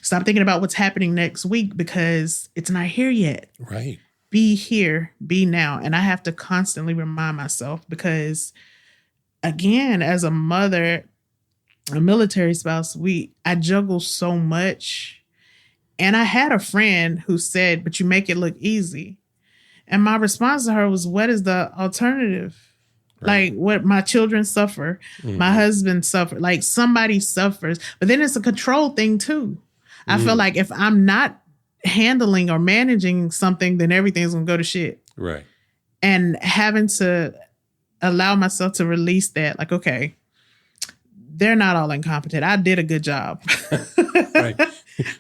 Speaker 1: stop thinking about what's happening next week because it's not here yet. Right. Be here, be now. And I have to constantly remind myself because, again, as a mother, a military spouse, I juggle so much. And I had a friend who said, but you make it look easy. And my response to her was, what is the alternative? Right. Like, what my children suffer, my husband suffer, like somebody suffers. But then it's a control thing too. I feel like if I'm not handling or managing something, then everything's going to go to shit. Right. And having to allow myself to release that, like, okay, they're not all incompetent. I did a good job. Right.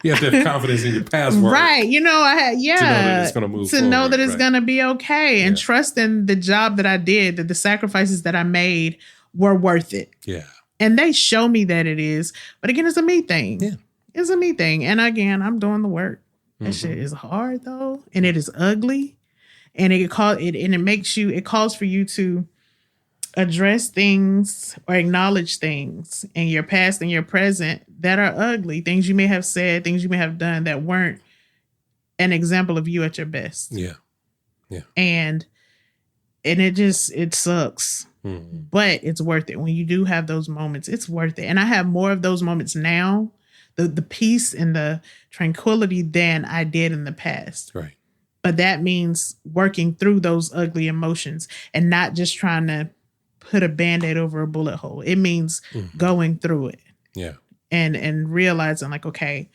Speaker 1: You have to have confidence in your past work. Right. To know that it's going to move forward. To know that it's going to be okay. And trust in the job that I did, that the sacrifices that I made were worth it. Yeah. And they show me that it is. But again, it's a me thing. Yeah. It's a me thing. And again, I'm doing the work. That shit is hard though. And it is ugly. And it calls for you to address things or acknowledge things in your past and your present that are ugly, things you may have said, things you may have done that weren't an example of you at your best.
Speaker 2: Yeah. Yeah.
Speaker 1: And it sucks.
Speaker 2: Mm-hmm.
Speaker 1: But it's worth it. When you do have those moments, it's worth it. And I have more of those moments now, the peace and the tranquility than I did in the past.
Speaker 2: Right.
Speaker 1: But that means working through those ugly emotions and not just trying to put a Band-Aid over a bullet hole. It means going through it.
Speaker 2: Yeah.
Speaker 1: And realizing like, okay,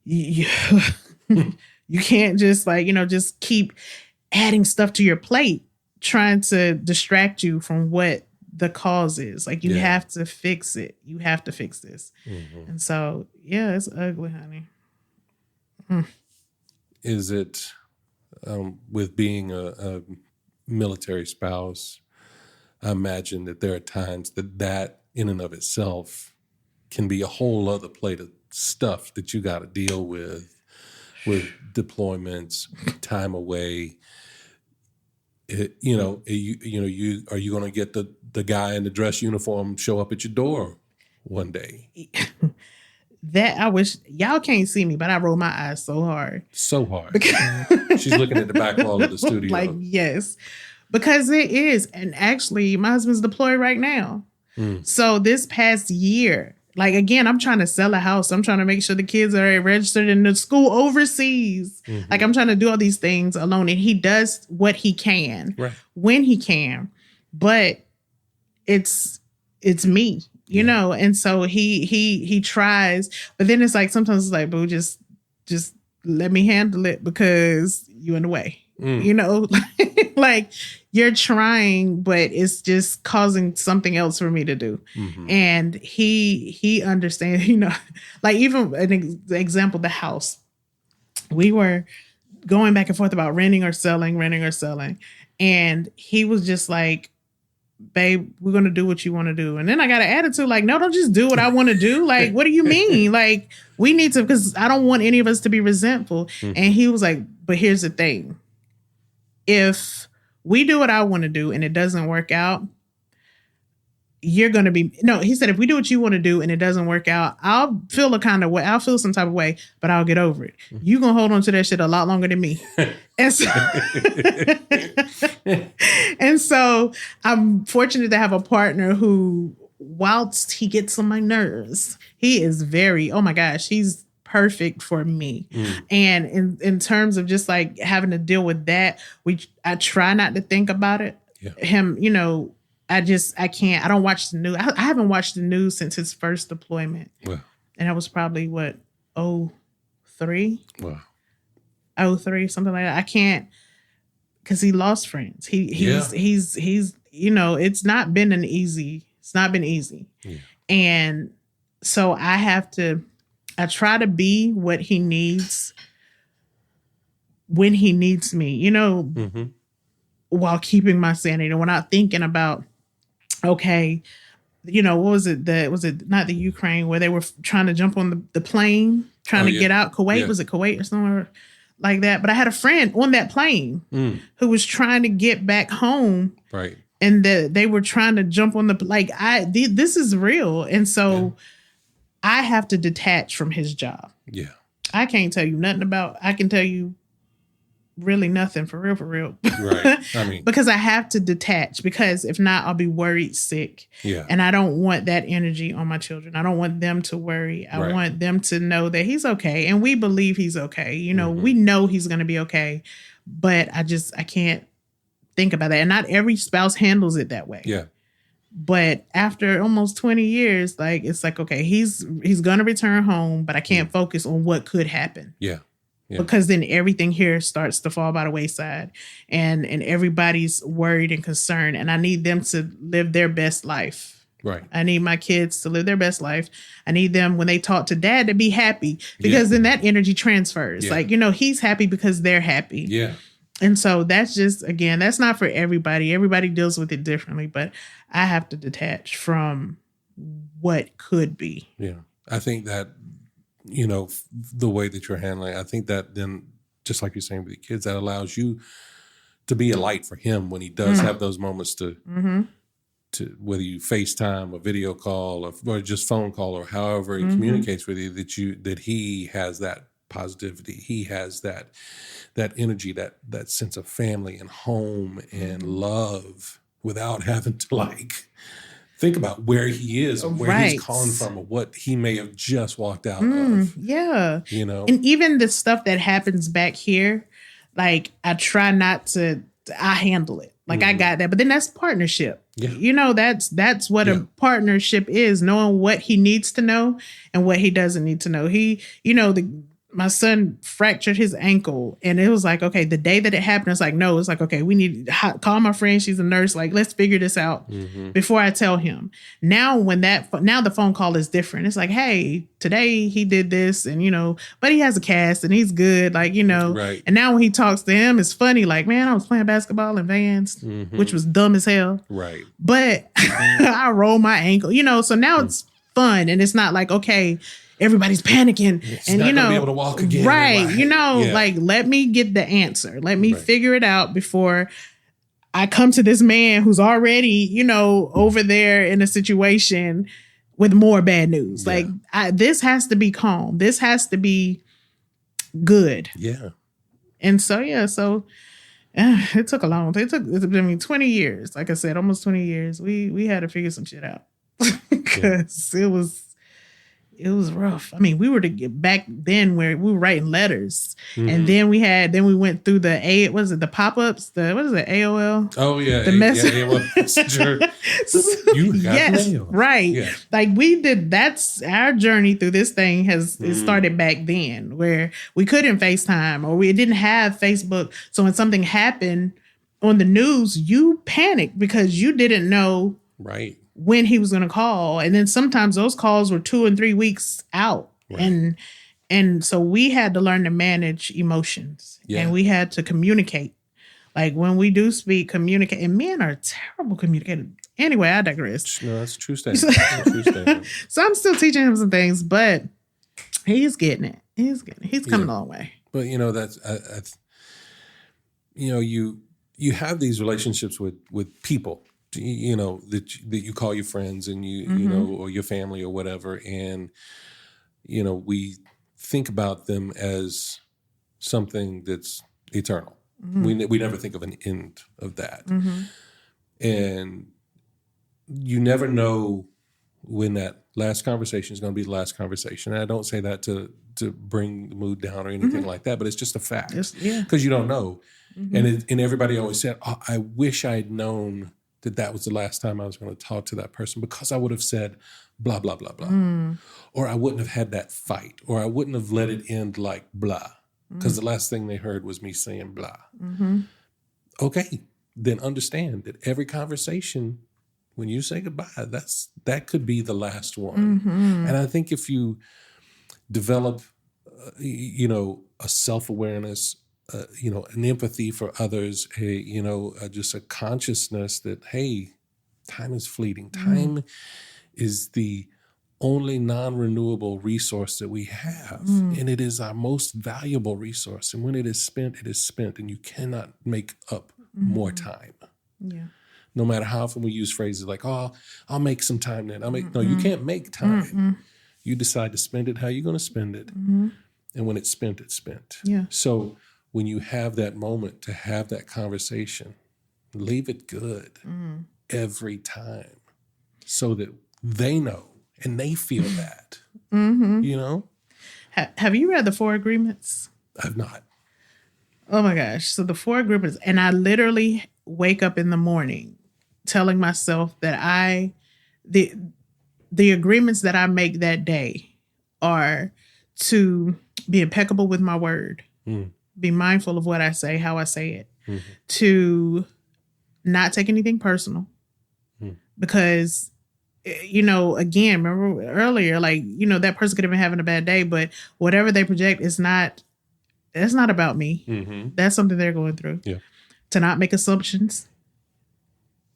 Speaker 1: you can't just just keep adding stuff to your plate, trying to distract you from what the cause is. Like you have to fix it. You have to fix this. Mm-hmm. And so, yeah, it's ugly, honey.
Speaker 2: Is it with being a military spouse? I imagine that there are times that in and of itself can be a whole other plate of stuff that you got to deal with deployments, time away. Are you going to get the guy in the dress uniform show up at your door one day?
Speaker 1: That I wish y'all can't see me, but I roll my eyes so hard.
Speaker 2: So hard. She's looking at the back wall of the studio.
Speaker 1: Like, yes, because it is. And actually, my husband's deployed right now. So this past year, like, again, I'm trying to sell a house. I'm trying to make sure the kids are registered in the school overseas. Mm-hmm. Like, I'm trying to do all these things alone. And he does what he can when he can. But it's me, you know? And so he tries. But then it's like, sometimes it's like, boo, just let me handle it because you in the way. You know, like you're trying, but it's just causing something else for me to do. Mm-hmm. And he understands, you know, like even an example, the house, we were going back and forth about renting or selling. And he was just like, babe, we're going to do what you want to do. And then I got an attitude like, no, don't just do what I want to do. Like, what do you mean? Like, we need to, because I don't want any of us to be resentful. Mm-hmm. And he was like, but here's the thing. If we do what I want to do and it doesn't work out, you're going to be, no, he said, if we do what you want to do and it doesn't work out, I'll feel a kind of way. I'll feel some type of way, but I'll get over it. You're going to hold on to that shit a lot longer than me. And so, and so I'm fortunate to have a partner who, whilst he gets on my nerves, he is very, oh my gosh, he's perfect for me. And in terms of just like having to deal with that, I try not to think about it. Yeah. Him, you know, I can't, I don't watch the news. I haven't watched the news since his first deployment. Wow. And that was probably what, 03? Wow. 03, something like that. I can't, because he lost friends. He's you know, it's not been easy. Yeah. And so I try to be what he needs when he needs me, you know, while keeping my sanity. And we're not thinking about, okay, you know, what was it? Was it not the Ukraine where they were trying to jump on the plane, trying to get out? Kuwait, was it Kuwait or somewhere like that? But I had a friend on that plane who was trying to get back home. Right. And they were trying to jump on this is real. And so I have to detach from his job. Yeah. I can't tell you nothing about, I can tell you really nothing for real. Right. I mean, because I have to detach, because if not, I'll be worried sick. Yeah. And I don't want that energy on my children. I don't want them to worry. I want them to know that he's okay. And we believe he's okay. You know, we know he's going to be okay, but I can't think about that. And not every spouse handles it that way. Yeah. But after almost 20 years, like, it's like, okay, he's going to return home, but I can't focus on what could happen. Yeah. Because then everything here starts to fall by the wayside, and everybody's worried and concerned, and I need them to live their best life. Right. I need my kids to live their best life. I need them, when they talk to dad, to be happy, because then that energy transfers. Yeah. Like, you know, he's happy because they're happy. Yeah. And so that's just, again, that's not for everybody. Everybody deals with it differently, but I have to detach from what could be. Yeah. I think that, you know, the way that you're handling it, I think that then, just like you're saying with the kids, that allows you to be a light for him when he does have those moments to whether you FaceTime or video call or just phone call or however he communicates with you, that he has that
Speaker 2: positivity. He has that energy, that sense of family and home and love without having to like think about where he is, or where he's calling from, or what he may have just walked out of.
Speaker 1: Yeah.
Speaker 2: You know?
Speaker 1: And even the stuff that happens back here, like I try not to, I handle it. Like I got that. But then that's partnership.
Speaker 2: Yeah.
Speaker 1: You know, that's what a partnership is, knowing what he needs to know and what he doesn't need to know. He, you know, my son fractured his ankle, and it was like, okay, the day that it happened, it's like, no, it's like, okay, we need to call my friend. She's a nurse. Like, let's figure this out before I tell him. Now the phone call is different. It's like, hey, today he did this, and, you know, but he has a cast and he's good. Like, you know,
Speaker 2: right.
Speaker 1: And now when he talks to him, it's funny. Like, man, I was playing basketball in Vans, which was dumb as hell.
Speaker 2: Right.
Speaker 1: But I rolled my ankle, you know, so now it's fun. And it's not like, okay, everybody's panicking, and you know,
Speaker 2: be able to walk again,
Speaker 1: right?
Speaker 2: Like,
Speaker 1: you know, like let me get the answer. Let me figure it out before I come to this man who's already, you know, over there in a situation with more bad news. Like this has to be calm. This has to be good.
Speaker 2: Yeah.
Speaker 1: And so it took a long time. I mean, 20 years. Like I said, almost 20 years. We had to figure some shit out because it was rough. I mean, we were to get back then where we were writing letters, and then we went through the pop-ups, AOL?
Speaker 2: Oh yeah,
Speaker 1: the message.
Speaker 2: AOL Messenger. You got mail.
Speaker 1: Right.
Speaker 2: Yeah.
Speaker 1: Like we did. That's our journey through this thing. It started back then where we couldn't FaceTime, or we didn't have Facebook. So when something happened on the news, you panicked because you didn't know.
Speaker 2: Right.
Speaker 1: When he was going to call. And then sometimes those calls were 2 and 3 weeks out. Right. And so we had to learn to manage emotions, and we had to communicate. Like when we do speak, communicate, and men are terrible communicators. Anyway, I digress.
Speaker 2: No, that's a true statement.
Speaker 1: So I'm still teaching him some things, but he's getting it. He's coming a long way.
Speaker 2: But you know, that's, you know, you have these relationships with people, you know, that you call your friends, and you know, or your family or whatever. And, you know, we think about them as something that's eternal. We never think of an end of that. And you never know when that last conversation is going to be the last conversation. And I don't say that to bring the mood down or anything like that, but it's just a fact. Because you don't know. And everybody always said, oh, I wish I had known that was the last time I was going to talk to that person, because I would have said blah, blah, blah, blah. Or I wouldn't have had that fight, or I wouldn't have let it end like blah, because the last thing they heard was me saying blah. Okay, then understand that every conversation, when you say goodbye, that could be the last one. And I think if you develop, you know, a self-awareness, you know, an empathy for others, just a consciousness that, hey, time is fleeting. Time is the only non-renewable resource that we have. And it is our most valuable resource. And when it is spent, and you cannot make up more time. Yeah. No matter how often we use phrases like, oh, I'll make some time then. No, you can't make time. You decide to spend it how you're going to spend it. And when it's spent, it's spent. Yeah. So when you have that moment to have that conversation, leave it good every time, so that they know and they feel that, you know?
Speaker 1: Have you read the 4 Agreements?
Speaker 2: I've not.
Speaker 1: Oh my gosh. So the 4 Agreements, and I literally wake up in the morning telling myself that the agreements that I make that day are to be impeccable with my word, be mindful of what I say, how I say it, to not take anything personal, because, you know, again, remember earlier, like, you know, that person could have been having a bad day, but whatever they project that's not about me. That's something they're going through. Yeah. To not make assumptions.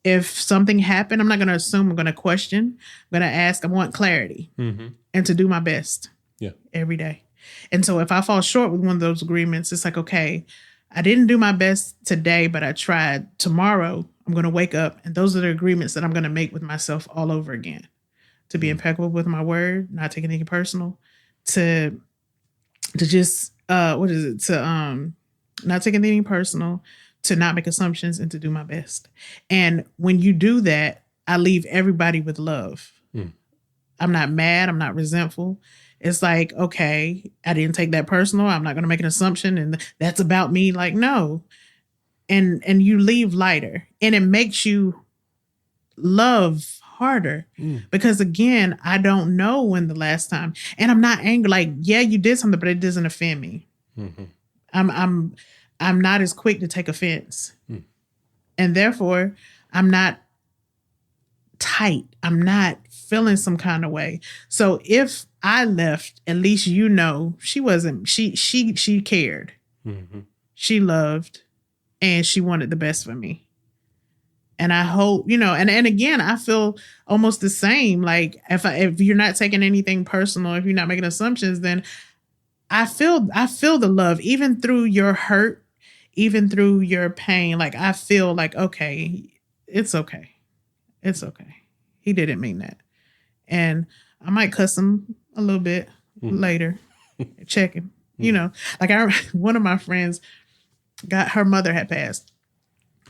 Speaker 1: If something happened, I'm not going to assume. I'm going to question. I'm going to ask. I want clarity, and to do my best. Yeah. Every day. And so if I fall short with one of those agreements, it's like, okay, I didn't do my best today, but I tried. Tomorrow, I'm going to wake up, and those are the agreements that I'm going to make with myself all over again. To be impeccable with my word, not take anything personal, to to just what is it? To not take anything personal, to not make assumptions, and to do my best. And when you do that, I leave everybody with love. I'm not mad. I'm not resentful. It's like, okay, I didn't take that personal. I'm not going to make an assumption and that's about me. Like, no. And you leave lighter, and it makes you love harder because again, I don't know when the last time, and I'm not angry. Like, yeah, you did something, but it doesn't offend me. I'm not as quick to take offense, and therefore I'm not tight. I'm not feeling some kind of way. So if I left, at least you know she wasn't. She cared. She loved, and she wanted the best for me. And I hope, and again, I feel almost the same. Like if you're not taking anything personal, if you're not making assumptions, then I feel the love, even through your hurt, even through your pain. Like I feel like, okay, it's okay. It's okay. He didn't mean that. And I might cuss him a little bit later, check him, like one of my friends her mother had passed.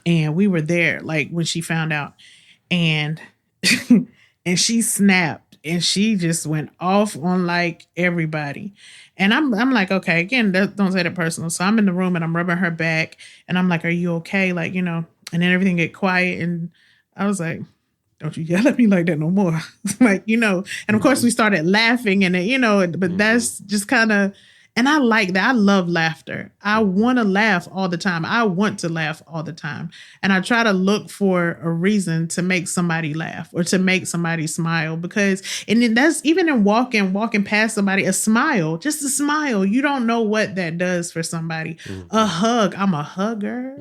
Speaker 1: And we were there, like when she found out, and and she snapped, and she just went off on like everybody. And I'm like, okay, again, don't say that personal. So I'm in the room and I'm rubbing her back, and I'm like, are you okay? Like, and then everything get quiet, and I was like, don't you yell at me like that no more. Like, and of course we started laughing, and but that's just kind of. And I like that. I love laughter. I want to laugh all the time. I want to laugh all the time. And I try to look for a reason to make somebody laugh or to make somebody smile, because, and then that's even in walking past somebody, a smile, just a smile. You don't know what that does for somebody. A hug. I'm a hugger.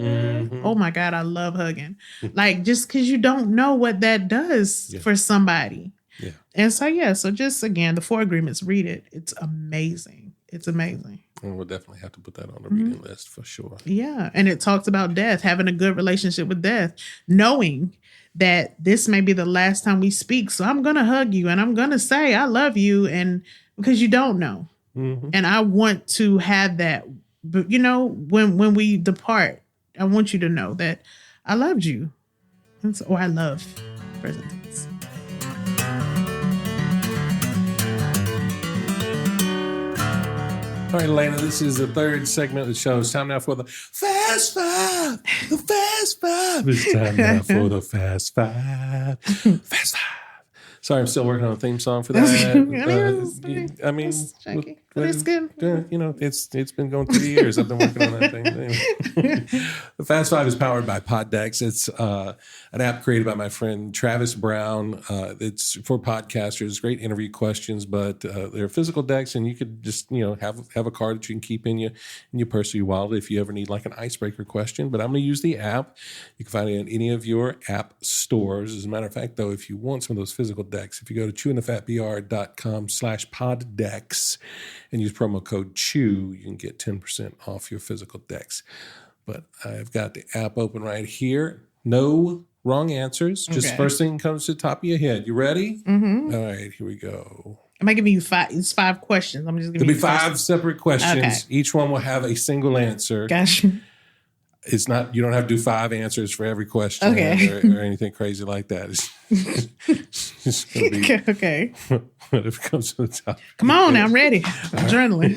Speaker 1: Oh my God. I love hugging. Like, just because you don't know what that does for somebody. Yeah. And so just again, the 4 agreements, read it. It's amazing. It's amazing.
Speaker 2: And we'll definitely have to put that on the reading list for sure.
Speaker 1: Yeah. And it talks about death, having a good relationship with death, knowing that this may be the last time we speak. So I'm going to hug you and I'm going to say, I love you. And because you don't know. And I want to have that, but when we depart, I want you to know that I loved you. Or I love present tense.
Speaker 2: All right, Aleena, this is the 3rd segment of the show. It's time now for the Fast Five. The Fast Five. It's time now for the Fast Five. Fast Five. Sorry, I'm still working on a theme song for that.
Speaker 1: It's good.
Speaker 2: It's been going 3 years. I've been working on that thing. Anyway. The Fast Five is powered by Poddex. It's an app created by my friend Travis Brown. It's for podcasters. Great interview questions, but they're physical decks, and you could just have a card that you can keep in your purse or your wallet if you ever need like an icebreaker question. But I'm going to use the app. You can find it in any of your app stores. As a matter of fact, though, if you want some of those physical decks, if you go to chewinthefatbr.com/poddex and use promo code CHEW, you can get 10% off your physical decks. But I've got the app open right here. No wrong answers. Just first thing comes to the top of your head. You ready? All right, here we go.
Speaker 1: Am I giving you 5? It's 5 questions. I'm just giving
Speaker 2: you 5 separate questions. Okay. Each one will have a single answer.
Speaker 1: Gotcha.
Speaker 2: It's not, you don't have to do 5 answers for every question or anything crazy like that. It's going to be
Speaker 1: okay.
Speaker 2: When it comes to the top.
Speaker 1: Come on, I'm ready. I'm journaling.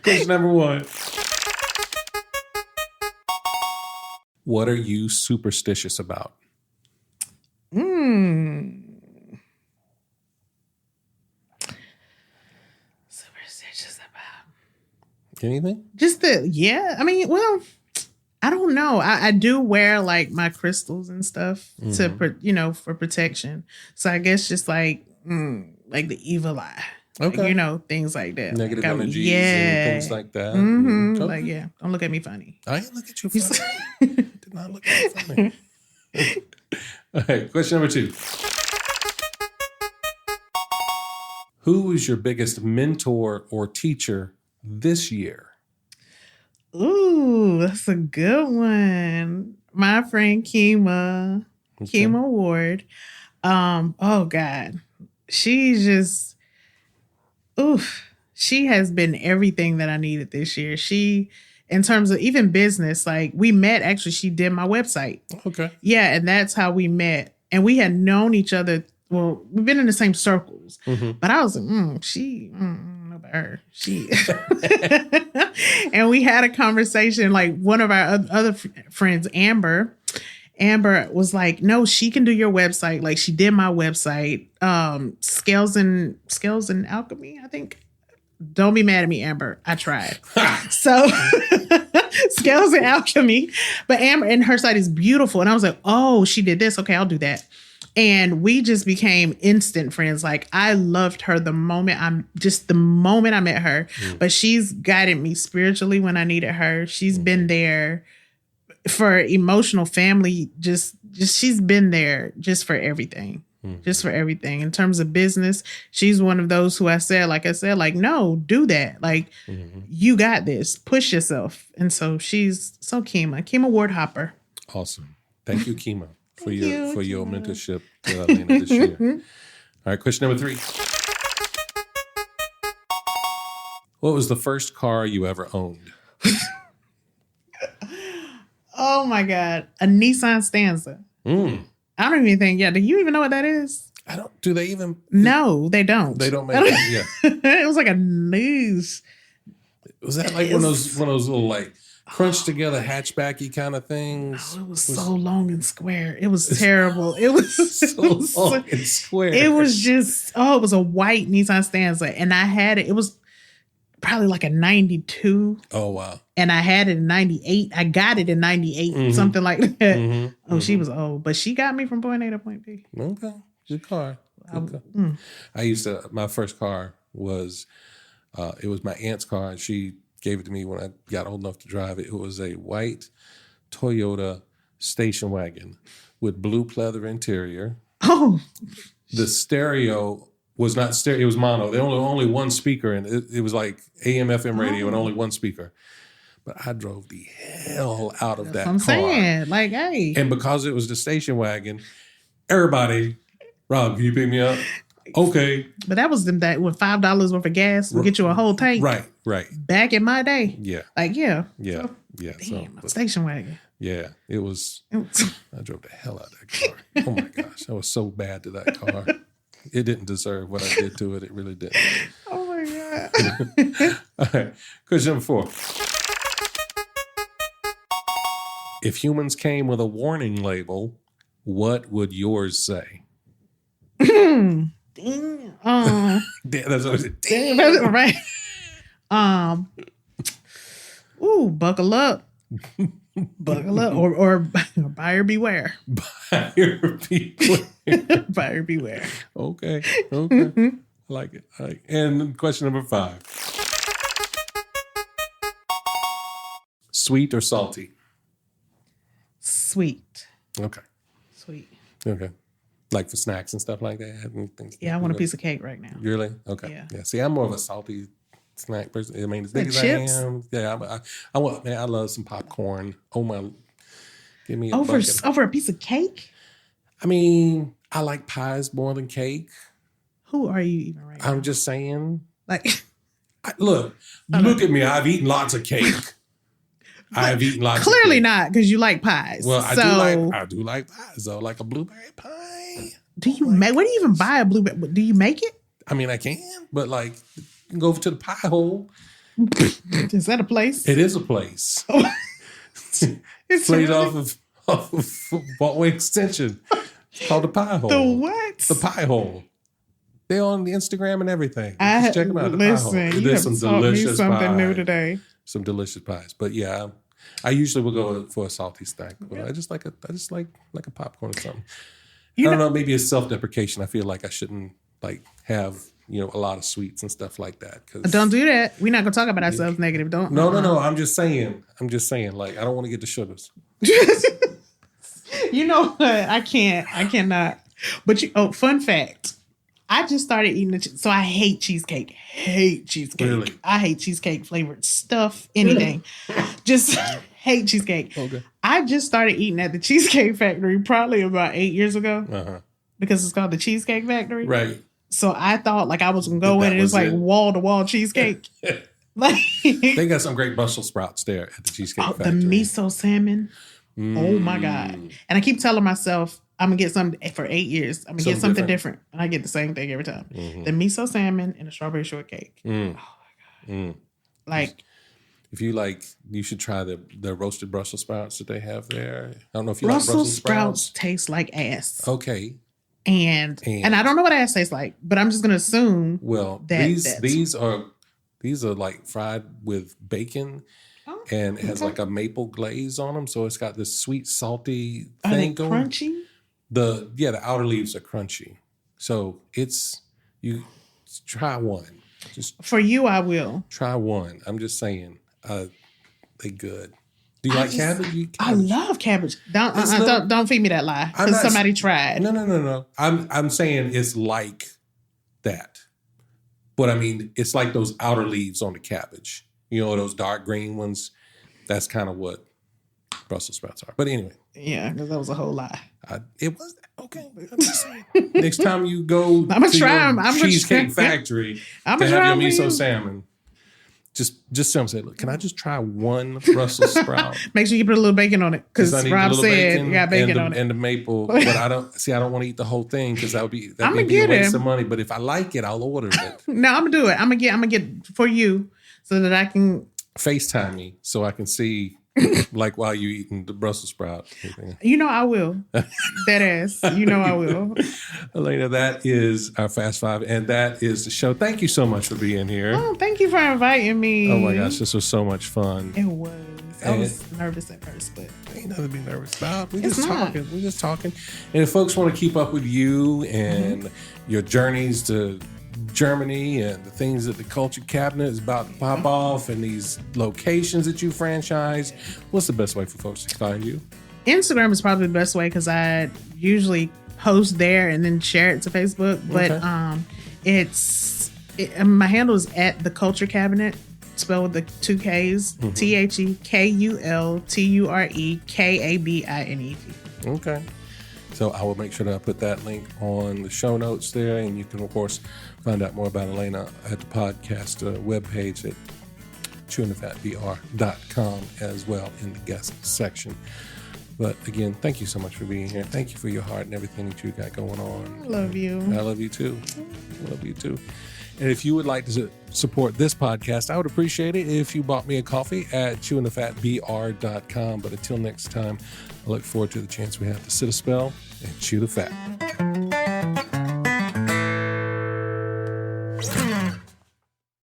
Speaker 2: Question number 1. What are you superstitious about?
Speaker 1: Superstitious about
Speaker 2: anything?
Speaker 1: Just I don't know. I do wear like my crystals and stuff to for protection. So I guess just like the evil eye.
Speaker 2: Okay.
Speaker 1: Like, things like that.
Speaker 2: Negative energies and things like that.
Speaker 1: Okay. Like, don't look at me funny.
Speaker 2: I didn't look at you funny. Did not look at you funny. All right, question number 2. Who is your biggest mentor or teacher this year?
Speaker 1: Ooh, that's a good one. My friend Kima Ward. Oh God, she's just, She has been everything that I needed this year. She, in terms of even business, like we met, actually, she did my website.
Speaker 2: Okay.
Speaker 1: Yeah, and that's how we met. And we had known each other. Well, we've been in the same circles. But I was like, I don't know about her. She, and we had a conversation. Like one of our other friends, Amber was like, no, she can do your website. Like she did my website. Scales and Alchemy, I think. Don't be mad at me, Amber. I tried. So Scales and Alchemy. But Amber, and her site is beautiful. And I was like, oh, she did this. Okay, I'll do that. And we just became instant friends. Like I loved her the moment I met her. But she's guided me spiritually when I needed her. She's been there for emotional family. Just she's been there just for everything. Just for everything. In terms of business, she's one of those who I said, like, no, do that. Like, you got this. Push yourself. And so she's so Kima Ward Hopper.
Speaker 2: Awesome. Thank you, Kima, for your mentorship to Aleena this year. All right, question number 3. What was the first car you ever owned?
Speaker 1: Oh my God. A Nissan Stanza. I don't even think, do you even know what that is?
Speaker 2: Do they even?
Speaker 1: No, they don't.
Speaker 2: They don't make it, yeah.
Speaker 1: It was like a news.
Speaker 2: Was that like one of those little like crunched together hatchbacky kind of things?
Speaker 1: Oh, it was so long and square. It was terrible. It was
Speaker 2: so long and square.
Speaker 1: It was just, it was a white Nissan Stanza. And I had it. It was probably like a 92.
Speaker 2: Oh, wow.
Speaker 1: And I had it in 98. I got it in 98, something like that. She was old. But she got me from point A to point B.
Speaker 2: Okay. Good car. My first car was, it was my aunt's car. And she gave it to me when I got old enough to drive it. It was a white Toyota station wagon with blue pleather interior.
Speaker 1: Oh.
Speaker 2: The stereo was not stereo. It was mono. There was only one speaker, and it was like AM, FM radio, and only one speaker. But I drove the hell out of that car. I'm
Speaker 1: saying, like, hey.
Speaker 2: And because it was the station wagon, everybody, Rob, can you pick me up? Okay.
Speaker 1: But that was that with $5 worth of gas would get you a whole tank.
Speaker 2: Right.
Speaker 1: Back in my day.
Speaker 2: Yeah.
Speaker 1: Like, yeah.
Speaker 2: Yeah.
Speaker 1: So,
Speaker 2: yeah.
Speaker 1: Damn, a station wagon.
Speaker 2: Yeah. It was, I drove the hell out of that car. Oh my gosh. I was so bad to that car. It didn't deserve what I did to it. It really didn't.
Speaker 1: Oh my God.
Speaker 2: All right. Question number 4. If humans came with a warning label, what would yours say?
Speaker 1: Damn.
Speaker 2: That's what I said.
Speaker 1: Damn. Right. Buckle up. Buckle up. Or buyer beware.
Speaker 2: Buyer beware.
Speaker 1: Buyer beware.
Speaker 2: Okay. I like it. All right. And question number 5. Sweet or salty?
Speaker 1: Sweet.
Speaker 2: Okay.
Speaker 1: Sweet.
Speaker 2: Okay. Like for snacks and stuff like that?
Speaker 1: Yeah, I want a piece of cake right now.
Speaker 2: Really? Okay. Yeah. See, I'm more of a salty snack person. I mean, as big as
Speaker 1: chips?
Speaker 2: I am. Yeah, I love some popcorn. Oh my, give me a
Speaker 1: over
Speaker 2: bucket.
Speaker 1: a piece of cake?
Speaker 2: I mean, I like pies more than cake.
Speaker 1: Who are you even right now?
Speaker 2: I'm just saying.
Speaker 1: Like,
Speaker 2: look at me. I've eaten lots of cake. I've eaten lots.
Speaker 1: Clearly not, because you like pies.
Speaker 2: Well, I do like pies though, like a blueberry pie.
Speaker 3: Do you make? Where do you even buy a blueberry? Do you make it?
Speaker 2: I mean, I can, but like, you can go over to the pie hole.
Speaker 1: Is that a place?
Speaker 2: It is a place.
Speaker 1: It's
Speaker 2: played
Speaker 1: really?
Speaker 2: off of Walkway Extension. It's called the Pie Hole.
Speaker 1: The what?
Speaker 2: The Pie Hole. They're on the Instagram and everything.
Speaker 1: Just
Speaker 2: check them out. The
Speaker 1: listen,
Speaker 2: Pie Hole.
Speaker 1: you
Speaker 2: There's
Speaker 1: have
Speaker 2: some
Speaker 1: taught me
Speaker 2: delicious
Speaker 1: something new
Speaker 2: pies.
Speaker 1: today.
Speaker 2: Some delicious pies, but yeah, I usually will go for a salty snack. But I just like a popcorn or something. I don't know. Maybe it's self-deprecation. I feel like I shouldn't have a lot of sweets and stuff like that.
Speaker 1: Don't do that. We're not gonna talk about ourselves negative. Don't.
Speaker 2: No. I'm just saying. Like, I don't want to get the sugars.
Speaker 1: You know what? I cannot. But fun fact. I just started eating so I hate cheesecake.
Speaker 2: Really?
Speaker 1: I hate cheesecake flavored stuff, anything. Just hate cheesecake.
Speaker 2: Okay.
Speaker 1: I just started eating at the Cheesecake Factory probably about 8 years ago.
Speaker 2: Uh-huh.
Speaker 1: Because it's called the Cheesecake Factory.
Speaker 2: Right.
Speaker 1: So I thought like I was gonna go
Speaker 2: But
Speaker 1: in
Speaker 2: that
Speaker 1: and it's
Speaker 2: was
Speaker 1: like
Speaker 2: it.
Speaker 1: wall to wall cheesecake. Like
Speaker 2: They got some great Brussels sprouts there at the Cheesecake
Speaker 1: the
Speaker 2: Factory.
Speaker 1: miso salmon. Oh my God. And I keep telling myself I'm gonna get something for 8 years. I'm gonna get something different. And I get the same thing every time. The miso salmon and the strawberry shortcake. Oh my God. Like
Speaker 2: if you like, you should try the roasted Brussels sprouts that they have there. I don't know if you
Speaker 1: Brussels
Speaker 2: like Brussels
Speaker 1: sprouts taste like ass.
Speaker 2: Okay.
Speaker 1: And I don't know what ass tastes like, but I'm just gonna assume
Speaker 2: that these are like fried with bacon and it has like a maple glaze on them, so it's got this sweet salty thing going.
Speaker 1: Crunchy?
Speaker 2: The outer leaves are crunchy. So you try one. Just
Speaker 1: for you I will.
Speaker 2: Try one. I'm just saying. They good. Do you like cabbage?
Speaker 1: I love cabbage. Don't feed me that lie because somebody tried.
Speaker 2: No. I'm saying it's like that. But I mean, it's like those outer leaves on the cabbage. You know, those dark green ones. That's kind of what Brussels sprouts are. But anyway.
Speaker 1: Yeah, because that was a whole lie.
Speaker 2: It was okay. I'm just saying. Next time you go to your Cheesecake Factory to have your miso salmon, just tell them, say, look, can I just try one Brussels sprout?
Speaker 1: Make sure you put a little bacon on it because Rob said you got bacon on it
Speaker 2: and the maple. But I don't want to eat the whole thing because that'd be a waste of money. But if I like it, I'll order it.
Speaker 1: No, I'm gonna do it. I'm gonna get for you so that I can
Speaker 2: FaceTime me so I can see. Like while you eating the Brussels sprout.
Speaker 1: You know I will. That ass. You know I will.
Speaker 2: Aleena, that is our Fast Five, and that is the show. Thank you so much for being here.
Speaker 1: Oh, thank you for inviting me.
Speaker 2: Oh my gosh, this was so much fun.
Speaker 1: It was. I was nervous at first, but
Speaker 2: ain't nothing to be nervous about. We're just talking. And if folks want to keep up with you and your journeys to Germany and the things that the Culture Cabinet is about to pop off and these locations that you franchise, what's the best way for folks to find you?
Speaker 1: Instagram is probably the best way because I usually post there and then share it to Facebook. But my handle is at the Culture Cabinet, spelled with the 2 Ks, TheKulturekabinet.
Speaker 2: Okay. So I will make sure that I put that link on the show notes there. And you can, of course, find out more about Aleena at the podcast webpage at chewingthefatbr.com as well in the guest section. But again, thank you so much for being here. Thank you for your heart and everything that you got going on.
Speaker 1: I love you.
Speaker 2: I love you too. I love you too. And if you would like to support this podcast, I would appreciate it if you bought me a coffee at chewingthefatbr.com. But until next time, I look forward to the chance we have to sit a spell and chew the fat.